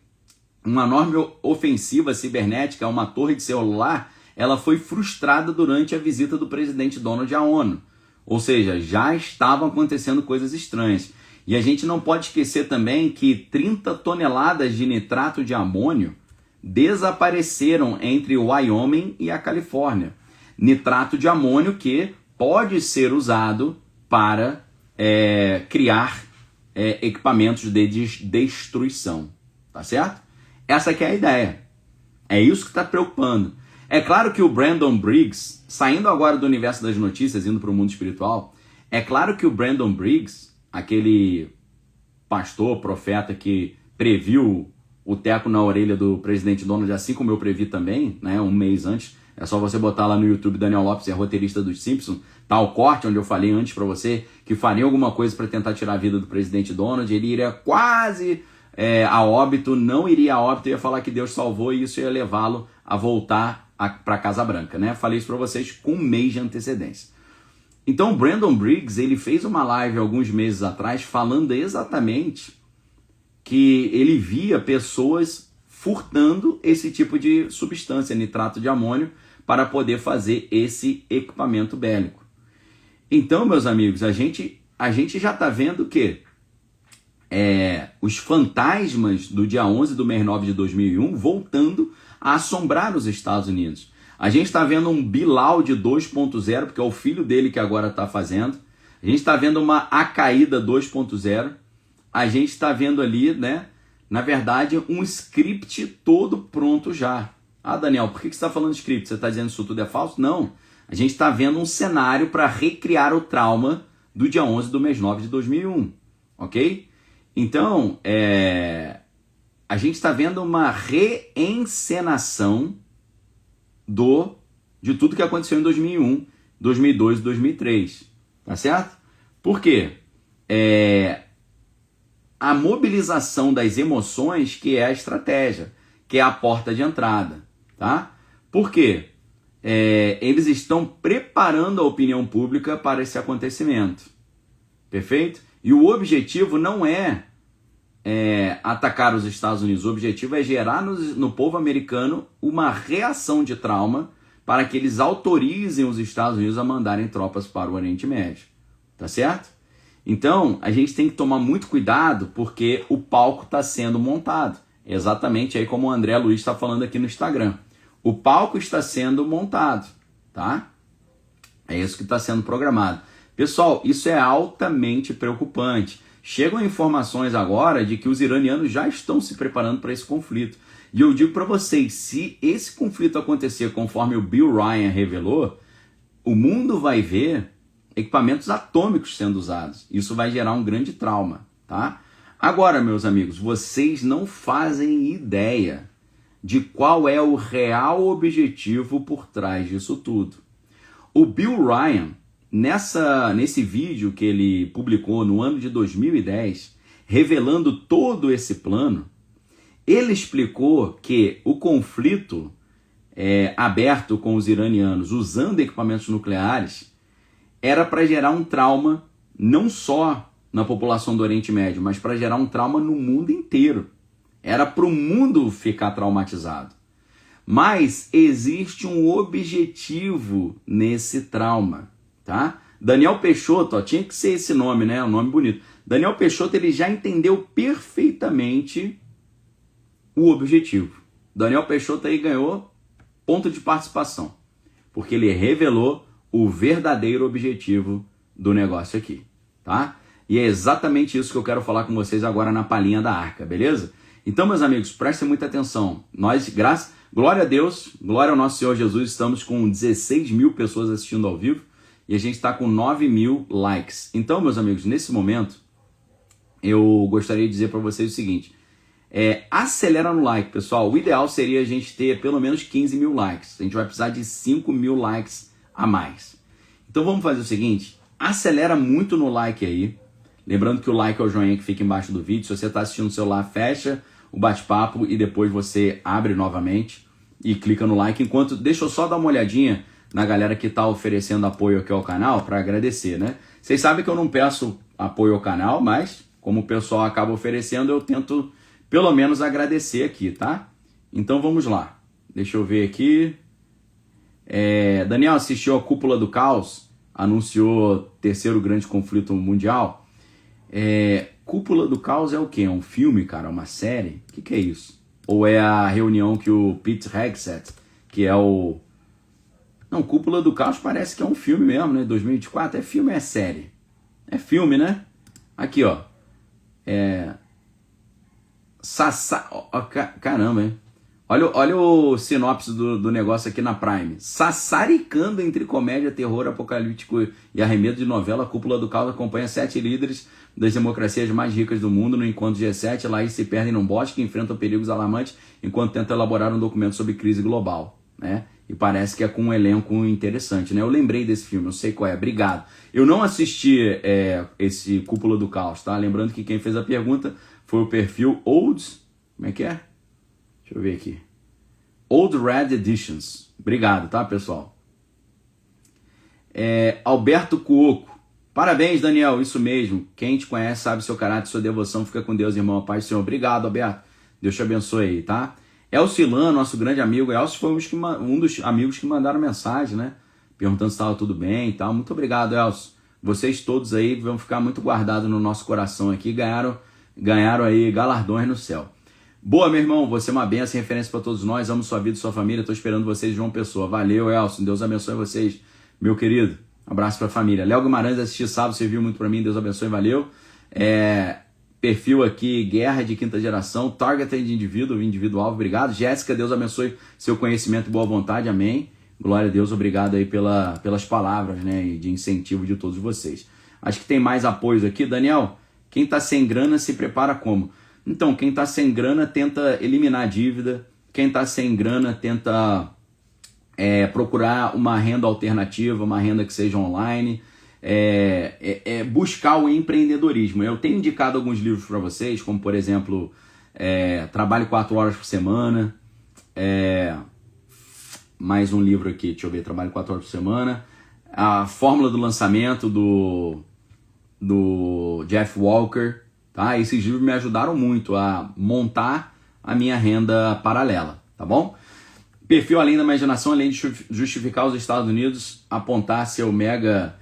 ofensiva cibernética a uma torre de celular, ela foi frustrada durante a visita do presidente Donald à ONU. Ou seja, já estavam acontecendo coisas estranhas. E a gente não pode esquecer também que 30 toneladas de nitrato de amônio desapareceram entre o Wyoming e a Califórnia. nitrato de amônio que pode ser usado para criar equipamentos de destruição, tá certo? Essa que é a ideia. É isso que está preocupando. É claro que o Brandon Briggs, saindo agora do universo das notícias, indo para o mundo espiritual, é claro que o Brandon Briggs, aquele pastor, profeta que previu o teco na orelha do presidente Donald, assim como eu previ também, né, um mês antes, é só você botar lá no YouTube, Daniel Lopes é roteirista dos Simpsons, tá o corte onde eu falei antes para você que faria alguma coisa para tentar tirar a vida do presidente Donald, ele iria quase a óbito, não iria a óbito, ia falar que Deus salvou e isso ia levá-lo a voltar para a Casa Branca, né? Falei isso para vocês com um mês de antecedência. Então, o Brandon Briggs, ele fez uma live alguns meses atrás falando exatamente que ele via pessoas furtando esse tipo de substância, nitrato de amônio, para poder fazer esse equipamento bélico. Então, meus amigos, a gente já está vendo que os fantasmas do dia 11 do mês 9 de 2001 voltando a assombrar os Estados Unidos. A gente está vendo um Bilal de 2.0, porque é o filho dele que agora está fazendo. A gente está vendo uma Al-Qaeda 2.0. A gente está vendo ali, né, na verdade, um script todo pronto já. Ah, Daniel, por que você está falando de script? Você está dizendo que isso tudo é falso? Não. A gente está vendo um cenário para recriar o trauma do dia 11 do mês 9 de 2001. Ok? Então, a gente está vendo uma reencenação de tudo que aconteceu em 2001, 2002 e 2003. Tá certo? Por quê? A mobilização das emoções que é a estratégia, que é a porta de entrada. Tá? Por quê? Eles estão preparando a opinião pública para esse acontecimento. Perfeito? E o objetivo não é atacar os Estados Unidos. O objetivo é gerar no povo americano uma reação de trauma para que eles autorizem os Estados Unidos a mandarem tropas para o Oriente Médio. Tá certo? Então, a gente tem que tomar muito cuidado porque o palco está sendo montado. Exatamente aí como o André Luiz está falando aqui no Instagram. O palco está sendo montado, tá? É isso que está sendo programado. Pessoal, isso é altamente preocupante. Chegam informações agora de que os iranianos já estão se preparando para esse conflito. E eu digo para vocês, se esse conflito acontecer conforme o Bill Ryan revelou, o mundo vai ver equipamentos atômicos sendo usados. Isso vai gerar um grande trauma, tá? Agora, meus amigos, vocês não fazem ideia de qual é o real objetivo por trás disso tudo. O Bill Ryan, nesse vídeo que ele publicou no ano de 2010, revelando todo esse plano, ele explicou que o conflito aberto com os iranianos usando equipamentos nucleares era para gerar um trauma não só na população do Oriente Médio, mas para gerar um trauma no mundo inteiro. Era para o mundo ficar traumatizado. Mas existe um objetivo nesse trauma, tá? Daniel Peixoto, tinha que ser esse nome, né? Um nome bonito. Daniel Peixoto, ele já entendeu perfeitamente o objetivo. Daniel Peixoto aí ganhou ponto de participação, porque ele revelou o verdadeiro objetivo do negócio aqui, tá? E é exatamente isso que eu quero falar com vocês agora na palhinha da arca, beleza? Então, meus amigos, prestem muita atenção. Nós, glória a Deus, glória ao nosso Senhor Jesus, estamos com 16 mil pessoas assistindo ao vivo e a gente está com 9 mil likes. Então, meus amigos, nesse momento, eu gostaria de dizer para vocês o seguinte, acelera no like, pessoal. O ideal seria a gente ter pelo menos 15 mil likes. A gente vai precisar de 5 mil likes a mais. Então, vamos fazer o seguinte, acelera muito no like aí. Lembrando que o like é o joinha que fica embaixo do vídeo. Se você está assistindo no celular, fecha o bate-papo e depois você abre novamente e clica no like. Deixa eu só dar uma olhadinha na galera que está oferecendo apoio aqui ao canal para agradecer, né? Vocês sabem que eu não peço apoio ao canal, mas como o pessoal acaba oferecendo, eu tento pelo menos agradecer aqui, tá? Então vamos lá. Deixa eu ver aqui. Daniel assistiu a Cúpula do Caos, anunciou terceiro grande conflito mundial. Cúpula do Caos é o quê? É um filme, cara? Uma série? O que é isso? Ou é a reunião que o Pete Hegseth, que é o Não, Cúpula do Caos parece que é um filme mesmo, né? 2024. É filme ou é série? É filme, né? Aqui, ó. Caramba, hein? Olha o sinopse do negócio aqui na Prime. Sassaricando entre comédia, terror apocalíptico e arremedo de novela, a Cúpula do Caos acompanha 7 líderes das democracias mais ricas do mundo no encontro G7. Lá eles se perdem num bosque e enfrentam perigos alarmantes enquanto tentam elaborar um documento sobre crise global, né? E parece que é com um elenco interessante, né? Eu lembrei desse filme, eu sei qual é, obrigado. Eu não assisti esse Cúpula do Caos, tá? Lembrando que quem fez a pergunta foi o perfil Olds... Como é que é? Deixa eu ver aqui. Old Red Editions. Obrigado, tá, pessoal? Alberto Cuoco. Parabéns, Daniel. Isso mesmo. Quem te conhece sabe seu caráter, sua devoção. Fica com Deus, irmão. A paz do Senhor. Obrigado, Alberto. Deus te abençoe aí, tá? Elcio Ilan, nosso grande amigo. Elcio foi um dos amigos que mandaram mensagem, né? Perguntando se estava tudo bem e tal. Muito obrigado, Elcio. Vocês todos aí vão ficar muito guardados no nosso coração aqui. Ganharam aí galardões no céu. Boa, meu irmão, você é uma benção e referência para todos nós, amo sua vida e sua família, estou esperando vocês, João Pessoa. Valeu, Elson, Deus abençoe vocês, meu querido. Abraço para a família. Léo Guimarães, assisti sábado, serviu muito para mim, Deus abençoe, valeu. Perfil aqui, Guerra de Quinta Geração, Targeted individual, obrigado. Jéssica, Deus abençoe seu conhecimento e boa vontade, amém. Glória a Deus, obrigado aí pelas palavras, né, e de incentivo de todos vocês. Acho que tem mais apoios aqui. Daniel, quem está sem grana se prepara como? Então, quem está sem grana tenta eliminar a dívida, quem está sem grana tenta procurar uma renda alternativa, uma renda que seja online, buscar o empreendedorismo. Eu tenho indicado alguns livros para vocês, como por exemplo, Trabalhe 4 horas por semana, mais um livro aqui, deixa eu ver, Trabalhe 4 horas por semana, a Fórmula do Lançamento do Jeff Walker. Tá? Esses livros me ajudaram muito a montar a minha renda paralela, tá bom? Perfil Além da Imaginação, além de justificar os Estados Unidos, apontar seu mega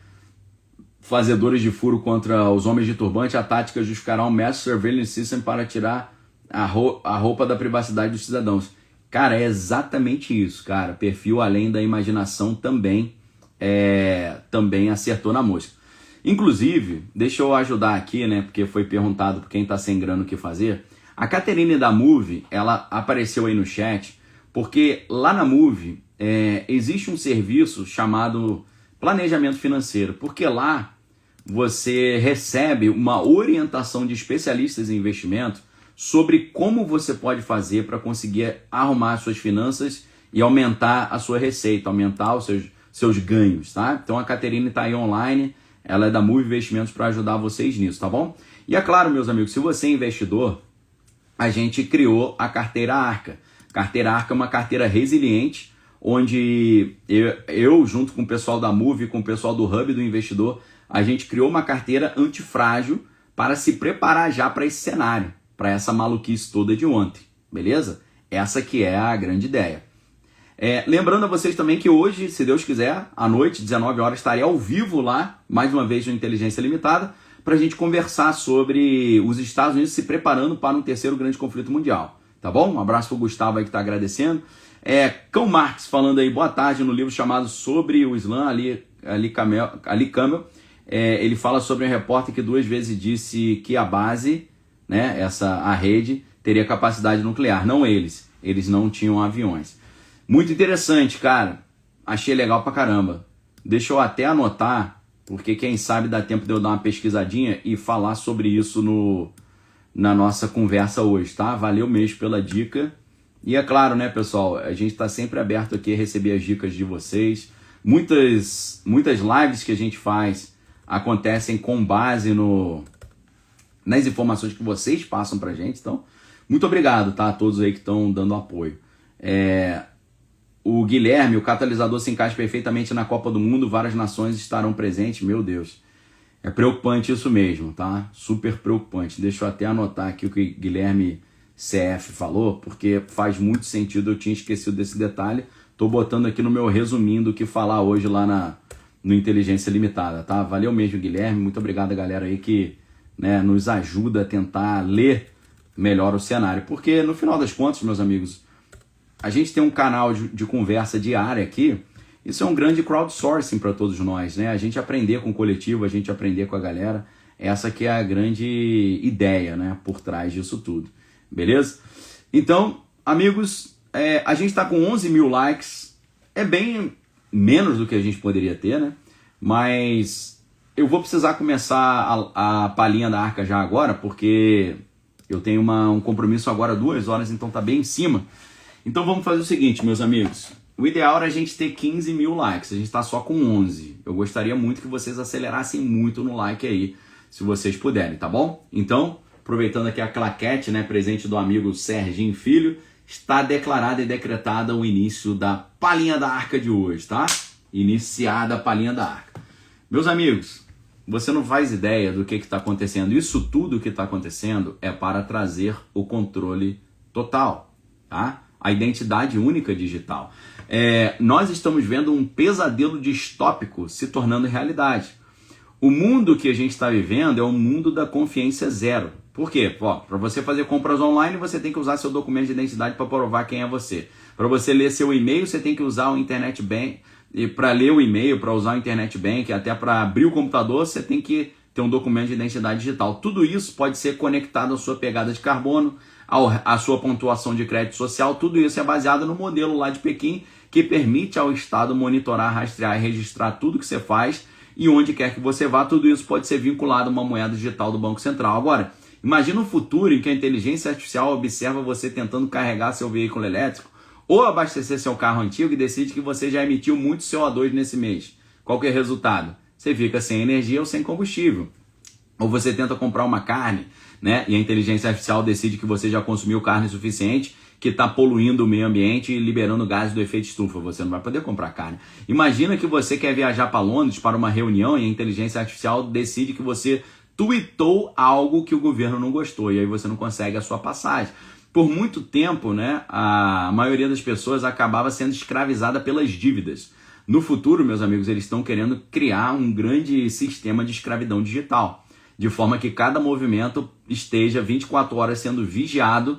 fazedores de furo contra os homens de turbante, a tática justificará um Mass Surveillance System para tirar a roupa da privacidade dos cidadãos. Cara, é exatamente isso, cara. Perfil Além da Imaginação também acertou na mosca. Inclusive, deixa eu ajudar aqui, né, porque foi perguntado por quem está sem grana o que fazer. A Caterine da Move, ela apareceu aí no chat, porque lá na Move existe um serviço chamado Planejamento Financeiro, porque lá você recebe uma orientação de especialistas em investimento sobre como você pode fazer para conseguir arrumar suas finanças e aumentar a sua receita, aumentar os seus ganhos, tá? Então a Caterine está aí online. Ela é da Move Investimentos para ajudar vocês nisso, tá bom? E é claro, meus amigos, se você é investidor, a gente criou a Carteira Arca. Carteira Arca é uma carteira resiliente, onde eu junto com o pessoal da Move, com o pessoal do Hub do Investidor, a gente criou uma carteira antifrágil para se preparar já para esse cenário, para essa maluquice toda de ontem, beleza? Essa que é a grande ideia. Lembrando a vocês também que hoje, se Deus quiser, à noite, 19 horas, estarei ao vivo lá, mais uma vez no Inteligência Limitada, para a gente conversar sobre os Estados Unidos se preparando para um terceiro grande conflito mundial. Tá bom? Um abraço para o Gustavo aí que está agradecendo. Cão Marx falando aí, boa tarde, no livro chamado Sobre o Islã, Ali Camel. Ele fala sobre um repórter que 2 vezes disse que a base, né, a rede, teria capacidade nuclear. Não eles. Eles não tinham aviões. Muito interessante, cara. Achei legal pra caramba. Deixa eu até anotar, porque quem sabe dá tempo de eu dar uma pesquisadinha e falar sobre isso na nossa conversa hoje, tá? Valeu mesmo pela dica. E é claro, né, pessoal, a gente tá sempre aberto aqui a receber as dicas de vocês. Muitas lives que a gente faz acontecem com base nas informações que vocês passam pra gente. Então, muito obrigado, tá? A todos aí que estão dando apoio. O Guilherme, o catalisador se encaixa perfeitamente na Copa do Mundo, várias nações estarão presentes, meu Deus. É preocupante isso mesmo, tá? Super preocupante. Deixa eu até anotar aqui o que o Guilherme CF falou, porque faz muito sentido, eu tinha esquecido desse detalhe. Tô botando aqui no meu resumindo o que falar hoje lá no Inteligência Limitada, tá? Valeu mesmo, Guilherme. Muito obrigado, galera aí que, né, nos ajuda a tentar ler melhor o cenário. Porque, no final das contas, meus amigos, a gente tem um canal de conversa diária aqui Isso é um grande crowdsourcing para todos nós, né? A gente aprender com o coletivo, a gente aprender com a galera. Essa que é a grande ideia, né, por trás disso tudo. Beleza? Então, amigos, a gente está com 11 mil likes. É bem menos do que a gente poderia ter, né? Mas eu vou precisar começar a palhinha da arca já agora, porque eu tenho um compromisso agora 2 horas, então tá bem em cima. Então vamos fazer o seguinte, meus amigos. O ideal era a gente ter 15 mil likes, a gente tá só com 11. Eu gostaria muito que vocês acelerassem muito no like aí, se vocês puderem, tá bom? Então, aproveitando aqui a claquete, né, presente do amigo Serginho Filho, está declarada e decretada o início da palhinha da arca de hoje, tá? Iniciada a palhinha da arca. Meus amigos, você não faz ideia do que está acontecendo. Isso tudo que está acontecendo é para trazer o controle total, tá? A identidade única digital. Nós estamos vendo um pesadelo distópico se tornando realidade. O mundo que a gente está vivendo é um mundo da confiança zero. Por quê? Para você fazer compras online, você tem que usar seu documento de identidade para provar quem é você. Para você ler seu e-mail, você tem que usar o Internet Bank. E para ler o e-mail, para usar o Internet Bank, até para abrir o computador, você tem que ter um documento de identidade digital. Tudo isso pode ser conectado à sua pegada de carbono, à sua pontuação de crédito social. Tudo isso é baseado no modelo lá de Pequim, que permite ao Estado monitorar, rastrear e registrar tudo que você faz. E onde quer que você vá, tudo isso pode ser vinculado a uma moeda digital do Banco Central. Agora, imagina um futuro em que a inteligência artificial observa você tentando carregar seu veículo elétrico ou abastecer seu carro antigo e decide que você já emitiu muito CO2 nesse mês. Qual que é o resultado? Você fica sem energia ou sem combustível. Ou você tenta comprar uma carne, né? E a inteligência artificial decide que você já consumiu carne suficiente, que está poluindo o meio ambiente e liberando gases do efeito estufa. Você não vai poder comprar carne. Imagina que você quer viajar para Londres para uma reunião e a inteligência artificial decide que você tweetou algo que o governo não gostou e aí você não consegue a sua passagem. Por muito tempo, né, a maioria das pessoas acabava sendo escravizada pelas dívidas. No futuro, meus amigos, eles estão querendo criar um grande sistema de escravidão digital, de forma que cada movimento esteja 24 horas sendo vigiado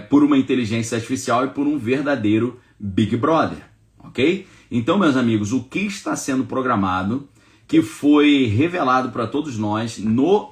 por uma inteligência artificial e por um verdadeiro Big Brother, ok? Então, meus amigos, o que está sendo programado, que foi revelado para todos nós no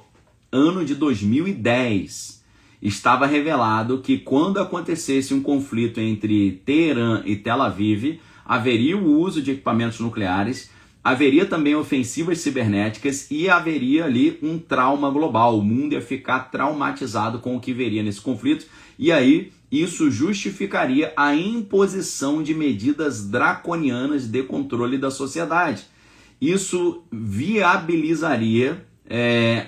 ano de 2010, estava revelado que quando acontecesse um conflito entre Teherã e Tel Aviv, haveria o uso de equipamentos nucleares, haveria também ofensivas cibernéticas e haveria ali um trauma global. O mundo ia ficar traumatizado com o que veria nesse conflito e aí isso justificaria a imposição de medidas draconianas de controle da sociedade. Isso viabilizaria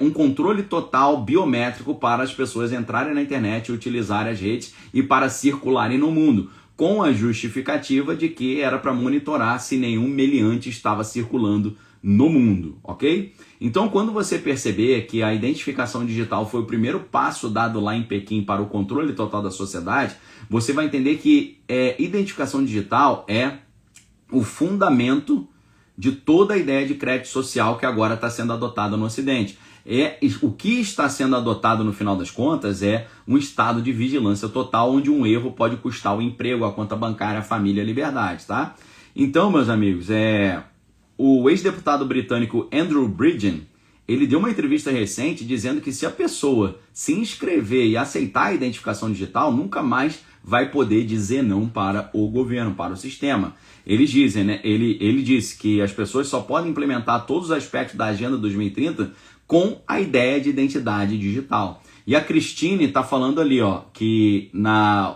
um controle total biométrico para as pessoas entrarem na internet, utilizarem as redes e para circularem no mundo, com a justificativa de que era para monitorar se nenhum meliante estava circulando no mundo, ok? Então, quando você perceber que a identificação digital foi o primeiro passo dado lá em Pequim para o controle total da sociedade, você vai entender que identificação digital é o fundamento de toda a ideia de crédito social que agora está sendo adotada no Ocidente. O que está sendo adotado no final das contas é um estado de vigilância total, onde um erro pode custar o emprego, a conta bancária, a família, a liberdade, tá? Então, meus amigos, o ex-deputado britânico Andrew Bridgen, ele deu uma entrevista recente dizendo que se a pessoa se inscrever e aceitar a identificação digital, nunca mais vai poder dizer não para o governo, para o sistema. Eles dizem, né? Ele disse que as pessoas só podem implementar todos os aspectos da Agenda 2030 com a ideia de identidade digital. E a Christine está falando ali, ó, que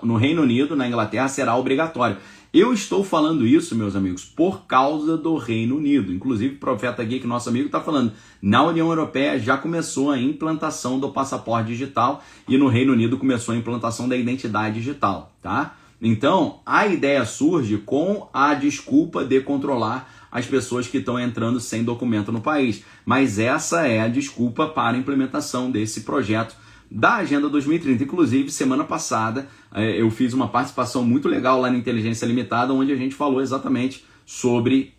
no Reino Unido, na Inglaterra, será obrigatório. Eu estou falando isso, meus amigos, por causa do Reino Unido. Inclusive, o Profeta Geek, nosso amigo, está falando, na União Europeia já começou a implantação do passaporte digital e no Reino Unido começou a implantação da identidade digital, tá? Então, a ideia surge com a desculpa de controlar as pessoas que estão entrando sem documento no país. Mas essa é a desculpa para a implementação desse projeto da Agenda 2030. Inclusive, semana passada, eu fiz uma participação muito legal lá na Inteligência Limitada, onde a gente falou exatamente sobre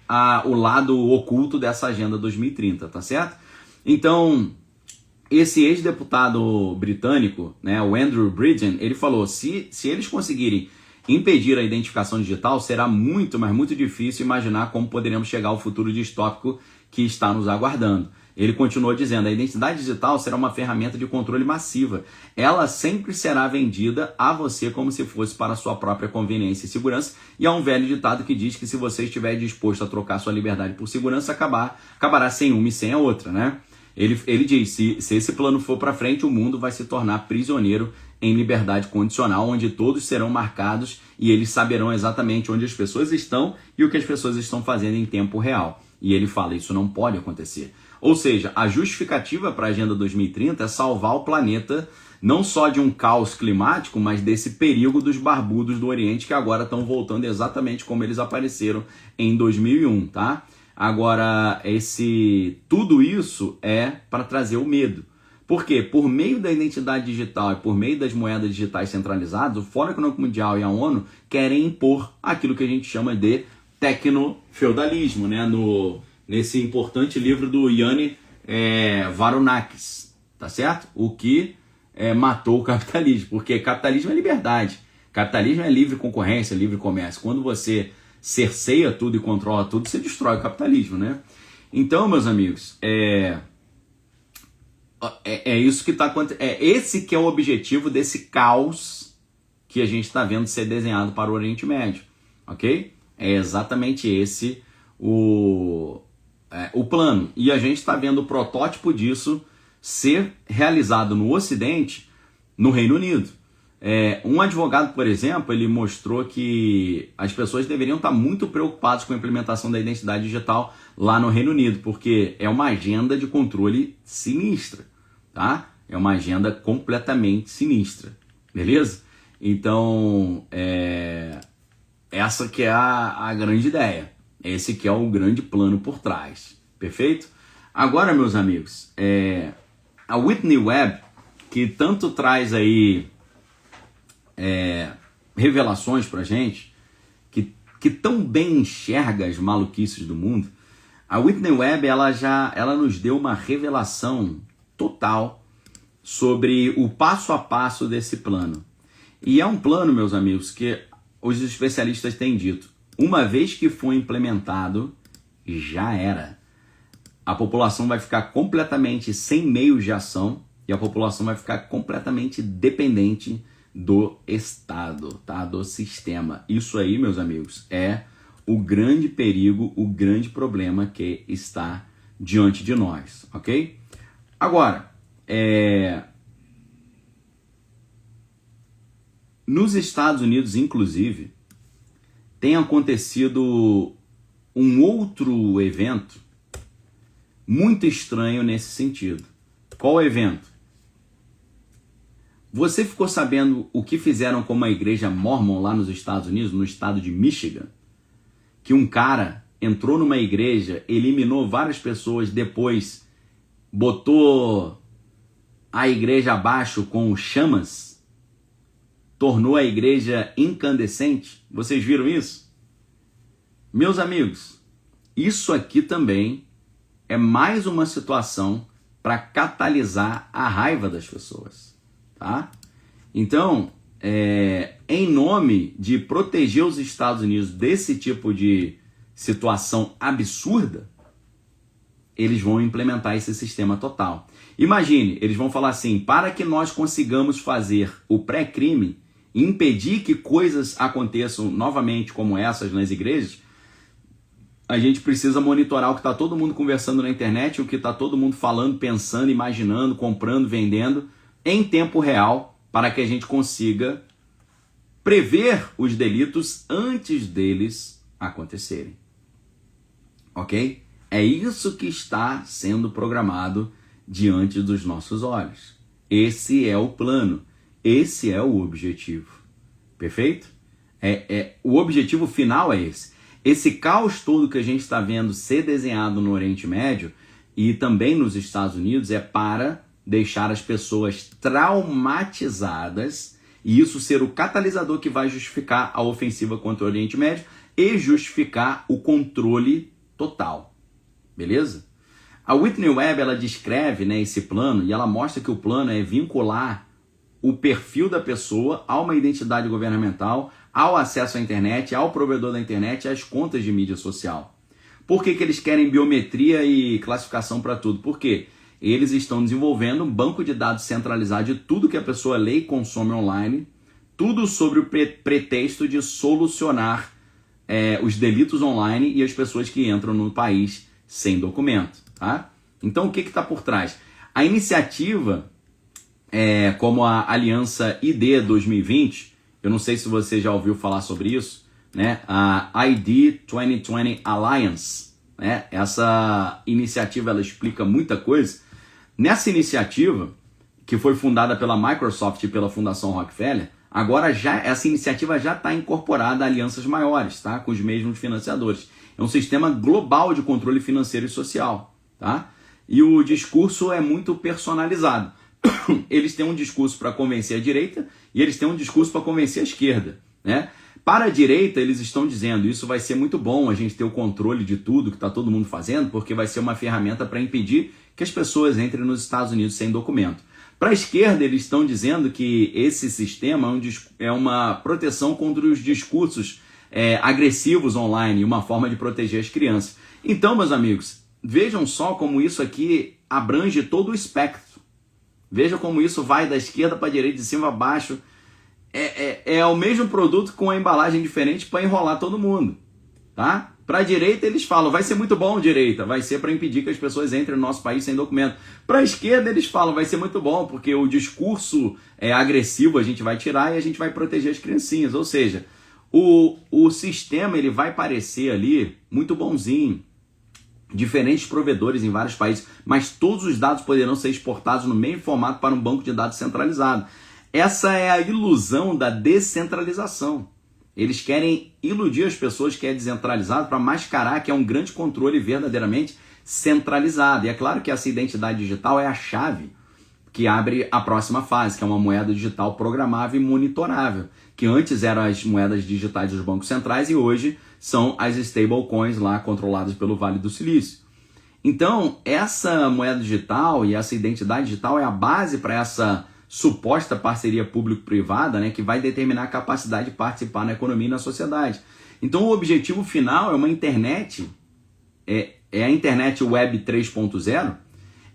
o lado oculto dessa Agenda 2030, tá certo? Então, esse ex-deputado britânico, né, o Andrew Bridgen, ele falou, se eles conseguirem impedir a identificação digital, será muito, mas muito difícil imaginar como poderemos chegar ao futuro distópico que está nos aguardando. Ele continuou dizendo, a identidade digital será uma ferramenta de controle massiva. Ela sempre será vendida a você como se fosse para a sua própria conveniência e segurança. E há um velho ditado que diz que se você estiver disposto a trocar sua liberdade por segurança, acabará sem uma e sem a outra, né? Ele diz, se esse plano for para frente, o mundo vai se tornar prisioneiro em liberdade condicional, onde todos serão marcados e eles saberão exatamente onde as pessoas estão e o que as pessoas estão fazendo em tempo real. E ele fala, isso não pode acontecer. Ou seja, a justificativa para a Agenda 2030 é salvar o planeta não só de um caos climático, mas desse perigo dos barbudos do Oriente que agora estão voltando exatamente como eles apareceram em 2001, tá? Agora, tudo isso é para trazer o medo. Por quê? Por meio da identidade digital e por meio das moedas digitais centralizadas, o Fórum Econômico Mundial e a ONU querem impor aquilo que a gente chama de tecnofeudalismo, né? Nesse importante livro do Yanni Varoufakis, tá certo? O que matou o capitalismo, porque capitalismo é liberdade, capitalismo é livre concorrência, livre comércio. Quando você cerceia tudo e controla tudo, você destrói o capitalismo, né? Então, meus amigos, isso que está acontecendo. Esse que é o objetivo desse caos que a gente está vendo ser desenhado para o Oriente Médio, ok? É exatamente esse o plano. E a gente está vendo o protótipo disso ser realizado no Ocidente, no Reino Unido. Um advogado, por exemplo, ele mostrou que as pessoas deveriam estar muito preocupadas com a implementação da identidade digital lá no Reino Unido, porque é uma agenda de controle sinistra, tá? É uma agenda completamente sinistra, beleza? Então, essa que é a grande ideia. Esse que é o grande plano por trás, perfeito? Agora, meus amigos, a Whitney Webb, que tanto traz aí revelações pra gente, que tão bem enxerga as maluquices do mundo, a Whitney Webb, ela nos deu uma revelação total sobre o passo a passo desse plano. E é um plano, meus amigos, que os especialistas têm dito, uma vez que for implementado, já era. A população vai ficar completamente sem meios de ação e a população vai ficar completamente dependente do Estado, tá? Do sistema. Isso aí, meus amigos, é o grande perigo, o grande problema que está diante de nós, ok? Agora, nos Estados Unidos, inclusive, tem acontecido um outro evento muito estranho nesse sentido. Qual evento? Você ficou sabendo o que fizeram com uma igreja Mormon lá nos Estados Unidos, no estado de Michigan? Que um cara entrou numa igreja, eliminou várias pessoas, depois botou a igreja abaixo com chamas, tornou a igreja incandescente. Vocês viram isso? Meus amigos, isso aqui também é mais uma situação para catalisar a raiva das pessoas, tá? Então, em nome de proteger os Estados Unidos desse tipo de situação absurda, eles vão implementar esse sistema total. Imagine, eles vão falar assim, para que nós consigamos fazer o pré-crime, impedir que coisas aconteçam novamente como essas nas igrejas, a gente precisa monitorar o que está todo mundo conversando na internet, o que está todo mundo falando, pensando, imaginando, comprando, vendendo, em tempo real, para que a gente consiga prever os delitos antes deles acontecerem. Ok? É isso que está sendo programado diante dos nossos olhos. Esse é o plano. Esse é o objetivo. Perfeito? O objetivo final é esse. Esse caos todo que a gente está vendo ser desenhado no Oriente Médio e também nos Estados Unidos é para deixar as pessoas traumatizadas e isso ser o catalisador que vai justificar a ofensiva contra o Oriente Médio e justificar o controle total. Beleza? A Whitney Webb, ela descreve, né, esse plano e ela mostra que o plano é vincular o perfil da pessoa a uma identidade governamental, ao acesso à internet, ao provedor da internet e às contas de mídia social. Por que eles querem biometria e classificação para tudo? Porque eles estão desenvolvendo um banco de dados centralizado de tudo que a pessoa lê e consome online, tudo sobre o pretexto de solucionar os delitos online e as pessoas que entram no país sem documento. Tá? Então, o que está por trás? A iniciativa, como a Aliança ID 2020, eu não sei se você já ouviu falar sobre isso, né? A ID 2020 Alliance, né? Essa iniciativa ela explica muita coisa. Nessa iniciativa, que foi fundada pela Microsoft e pela Fundação Rockefeller, agora essa iniciativa já está incorporada a alianças maiores, tá? Com os mesmos financiadores. É um sistema global de controle financeiro e social. Tá? E o discurso é muito personalizado. Eles têm um discurso para convencer a direita e eles têm um discurso para convencer a esquerda. Né? Para a direita, eles estão dizendo isso vai ser muito bom, a gente ter o controle de tudo que está todo mundo fazendo, porque vai ser uma ferramenta para impedir que as pessoas entrem nos Estados Unidos sem documento. Para a esquerda, eles estão dizendo que esse sistema é uma proteção contra os discursos agressivos online, uma forma de proteger as crianças. Então, meus amigos, vejam só como isso aqui abrange todo o espectro. Veja como isso vai da esquerda para a direita, de cima a baixo. É o mesmo produto com a embalagem diferente para enrolar todo mundo. Tá? Para a direita eles falam, vai ser muito bom, direita, vai ser para impedir que as pessoas entrem no nosso país sem documento. Para a esquerda eles falam, vai ser muito bom, porque o discurso agressivo a gente vai tirar e a gente vai proteger as criancinhas. Ou seja, o sistema ele vai parecer ali muito bonzinho, diferentes provedores em vários países, mas todos os dados poderão ser exportados no mesmo formato para um banco de dados centralizado. Essa é a ilusão da descentralização. Eles querem iludir as pessoas que é descentralizado para mascarar que é um grande controle verdadeiramente centralizado. E é claro que essa identidade digital é a chave que abre a próxima fase, que é uma moeda digital programável e monitorável, que antes eram as moedas digitais dos bancos centrais e hoje são as stablecoins lá controladas pelo Vale do Silício. Então, essa moeda digital e essa identidade digital é a base para essa suposta parceria público-privada, né, que vai determinar a capacidade de participar na economia e na sociedade. Então, o objetivo final é uma internet, é a internet web 3.0,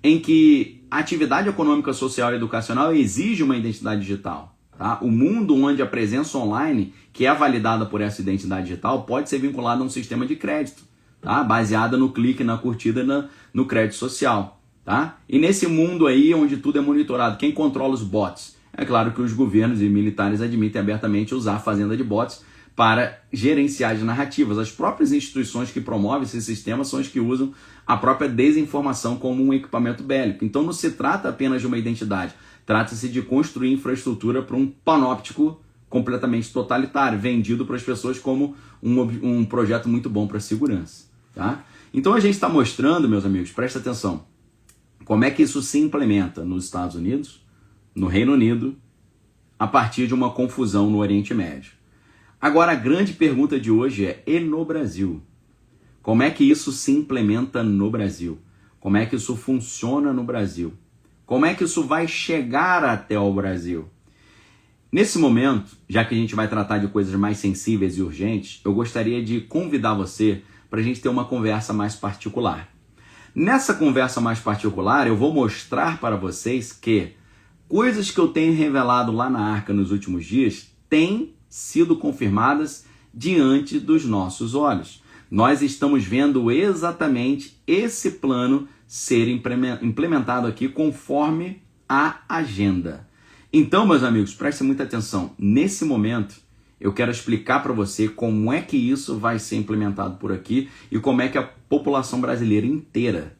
em que a atividade econômica, social e educacional exige uma identidade digital. Tá? O mundo onde a presença online, que é validada por essa identidade digital, pode ser vinculada a um sistema de crédito, tá? Baseada no clique, na curtida, no crédito social. Tá? E nesse mundo aí, onde tudo é monitorado, quem controla os bots? É claro que os governos e militares admitem abertamente usar a fazenda de bots para gerenciar as narrativas. As próprias instituições que promovem esse sistema são as que usam a própria desinformação como um equipamento bélico. Então não se trata apenas de uma identidade, trata-se de construir infraestrutura para um panóptico completamente totalitário, vendido para as pessoas como um projeto muito bom para a segurança. Tá? Então a gente está mostrando, meus amigos, presta atenção, como é que isso se implementa nos Estados Unidos, no Reino Unido, a partir de uma confusão no Oriente Médio. Agora, a grande pergunta de hoje é, e no Brasil? Como é que isso se implementa no Brasil? Como é que isso funciona no Brasil? Como é que isso vai chegar até o Brasil? Nesse momento, já que a gente vai tratar de coisas mais sensíveis e urgentes, eu gostaria de convidar você para a gente ter uma conversa mais particular. Nessa conversa mais particular, eu vou mostrar para vocês que coisas que eu tenho revelado lá na Arca nos últimos dias têm sido confirmadas diante dos nossos olhos. Nós estamos vendo exatamente esse plano ser implementado aqui conforme a agenda. Então, meus amigos, prestem muita atenção. Nesse momento, eu quero explicar para você como é que isso vai ser implementado por aqui e como é que a população brasileira inteira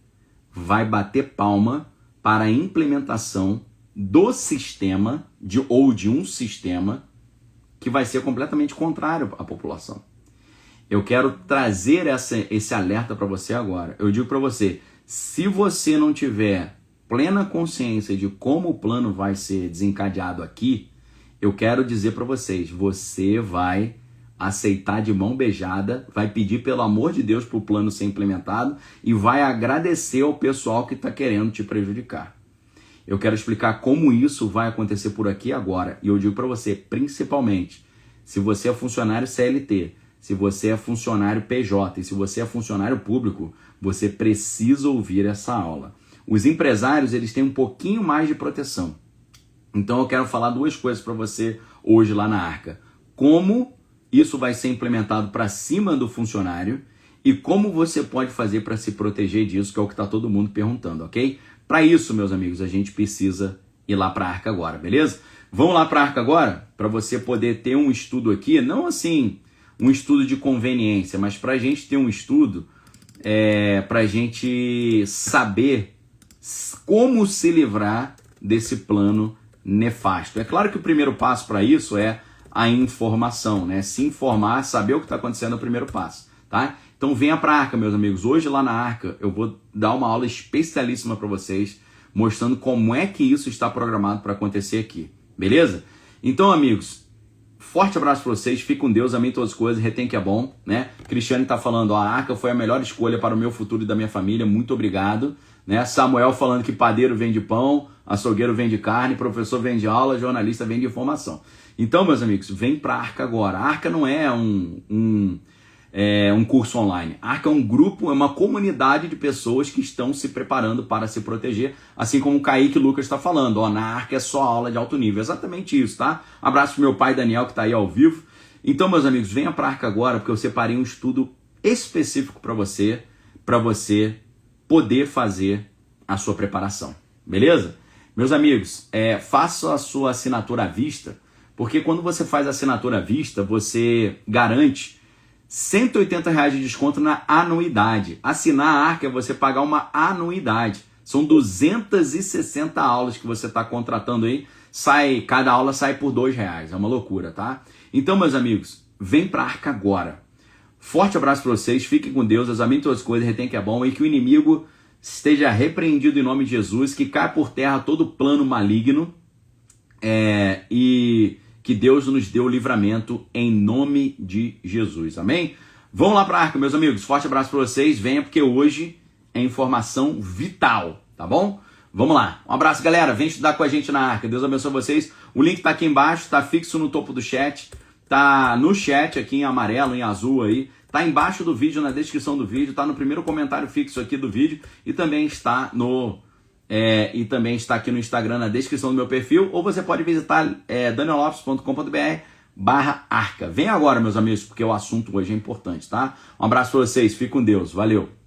vai bater palma para a implementação do sistema, ou de um sistema, que vai ser completamente contrário à população. Eu quero trazer esse alerta para você agora. Eu digo para você, se você não tiver plena consciência de como o plano vai ser desencadeado aqui, eu quero dizer para vocês, você vai aceitar de mão beijada, vai pedir pelo amor de Deus para o plano ser implementado e vai agradecer ao pessoal que está querendo te prejudicar. Eu quero explicar como isso vai acontecer por aqui agora. E eu digo para você, principalmente, se você é funcionário CLT, se você é funcionário PJ e se você é funcionário público, você precisa ouvir essa aula. Os empresários, eles têm um pouquinho mais de proteção. Então eu quero falar duas coisas para você hoje lá na Arca. Como isso vai ser implementado para cima do funcionário e como você pode fazer para se proteger disso, que é o que está todo mundo perguntando, ok? Para isso, meus amigos, a gente precisa ir lá para a Arca agora, beleza? Vamos lá para a Arca agora, para você poder ter um estudo aqui, não assim, um estudo de conveniência, mas para a gente ter um estudo, para a gente saber como se livrar desse plano nefasto. É claro que o primeiro passo para isso é a informação, né? Se informar, saber o que está acontecendo é o primeiro passo, tá? Então venha para a Arca, meus amigos. Hoje lá na Arca eu vou dar uma aula especialíssima para vocês, mostrando como é que isso está programado para acontecer aqui, beleza? Então, amigos, forte abraço para vocês, fique com Deus, amém todas as coisas, retém que é bom, né? Cristiane está falando, a Arca foi a melhor escolha para o meu futuro e da minha família, muito obrigado, né? Samuel falando que padeiro vende pão, açougueiro vende carne, professor vende aula, jornalista vende informação. Então, meus amigos, vem para a Arca agora. A Arca não é um curso online. A Arca é um grupo, é uma comunidade de pessoas que estão se preparando para se proteger, assim como o Kaique e Lucas está falando. Ó, na Arca é só aula de alto nível. Exatamente isso, tá? Abraço pro meu pai Daniel, que está aí ao vivo. Então, meus amigos, venha para a Arca agora, porque eu separei um estudo específico para você poder fazer a sua preparação. Beleza? Meus amigos, faça a sua assinatura à vista, porque quando você faz a assinatura à vista, você garante R$180 de desconto na anuidade. Assinar a Arca é você pagar uma anuidade. São 260 aulas que você está contratando aí. Cada aula sai por R$2. É uma loucura, tá? Então, meus amigos, vem para a Arca agora. Forte abraço para vocês. Fiquem com Deus. Examine todas as coisas. Retém que é bom. E que o inimigo esteja repreendido em nome de Jesus. Que caia por terra todo plano maligno. E que Deus nos dê o livramento em nome de Jesus, amém? Vamos lá para a Arca, meus amigos, forte abraço para vocês, venha porque hoje é informação vital, tá bom? Vamos lá, um abraço galera, vem estudar com a gente na Arca, Deus abençoe vocês, o link tá aqui embaixo, tá fixo no topo do chat, tá no chat aqui em amarelo, em azul aí, tá embaixo do vídeo, na descrição do vídeo, tá no primeiro comentário fixo aqui do vídeo e também está aqui no Instagram, na descrição do meu perfil, ou você pode visitar daniellopes.com.br/arca. Vem agora, meus amigos, porque o assunto hoje é importante, tá? Um abraço para vocês, fique com Deus, valeu!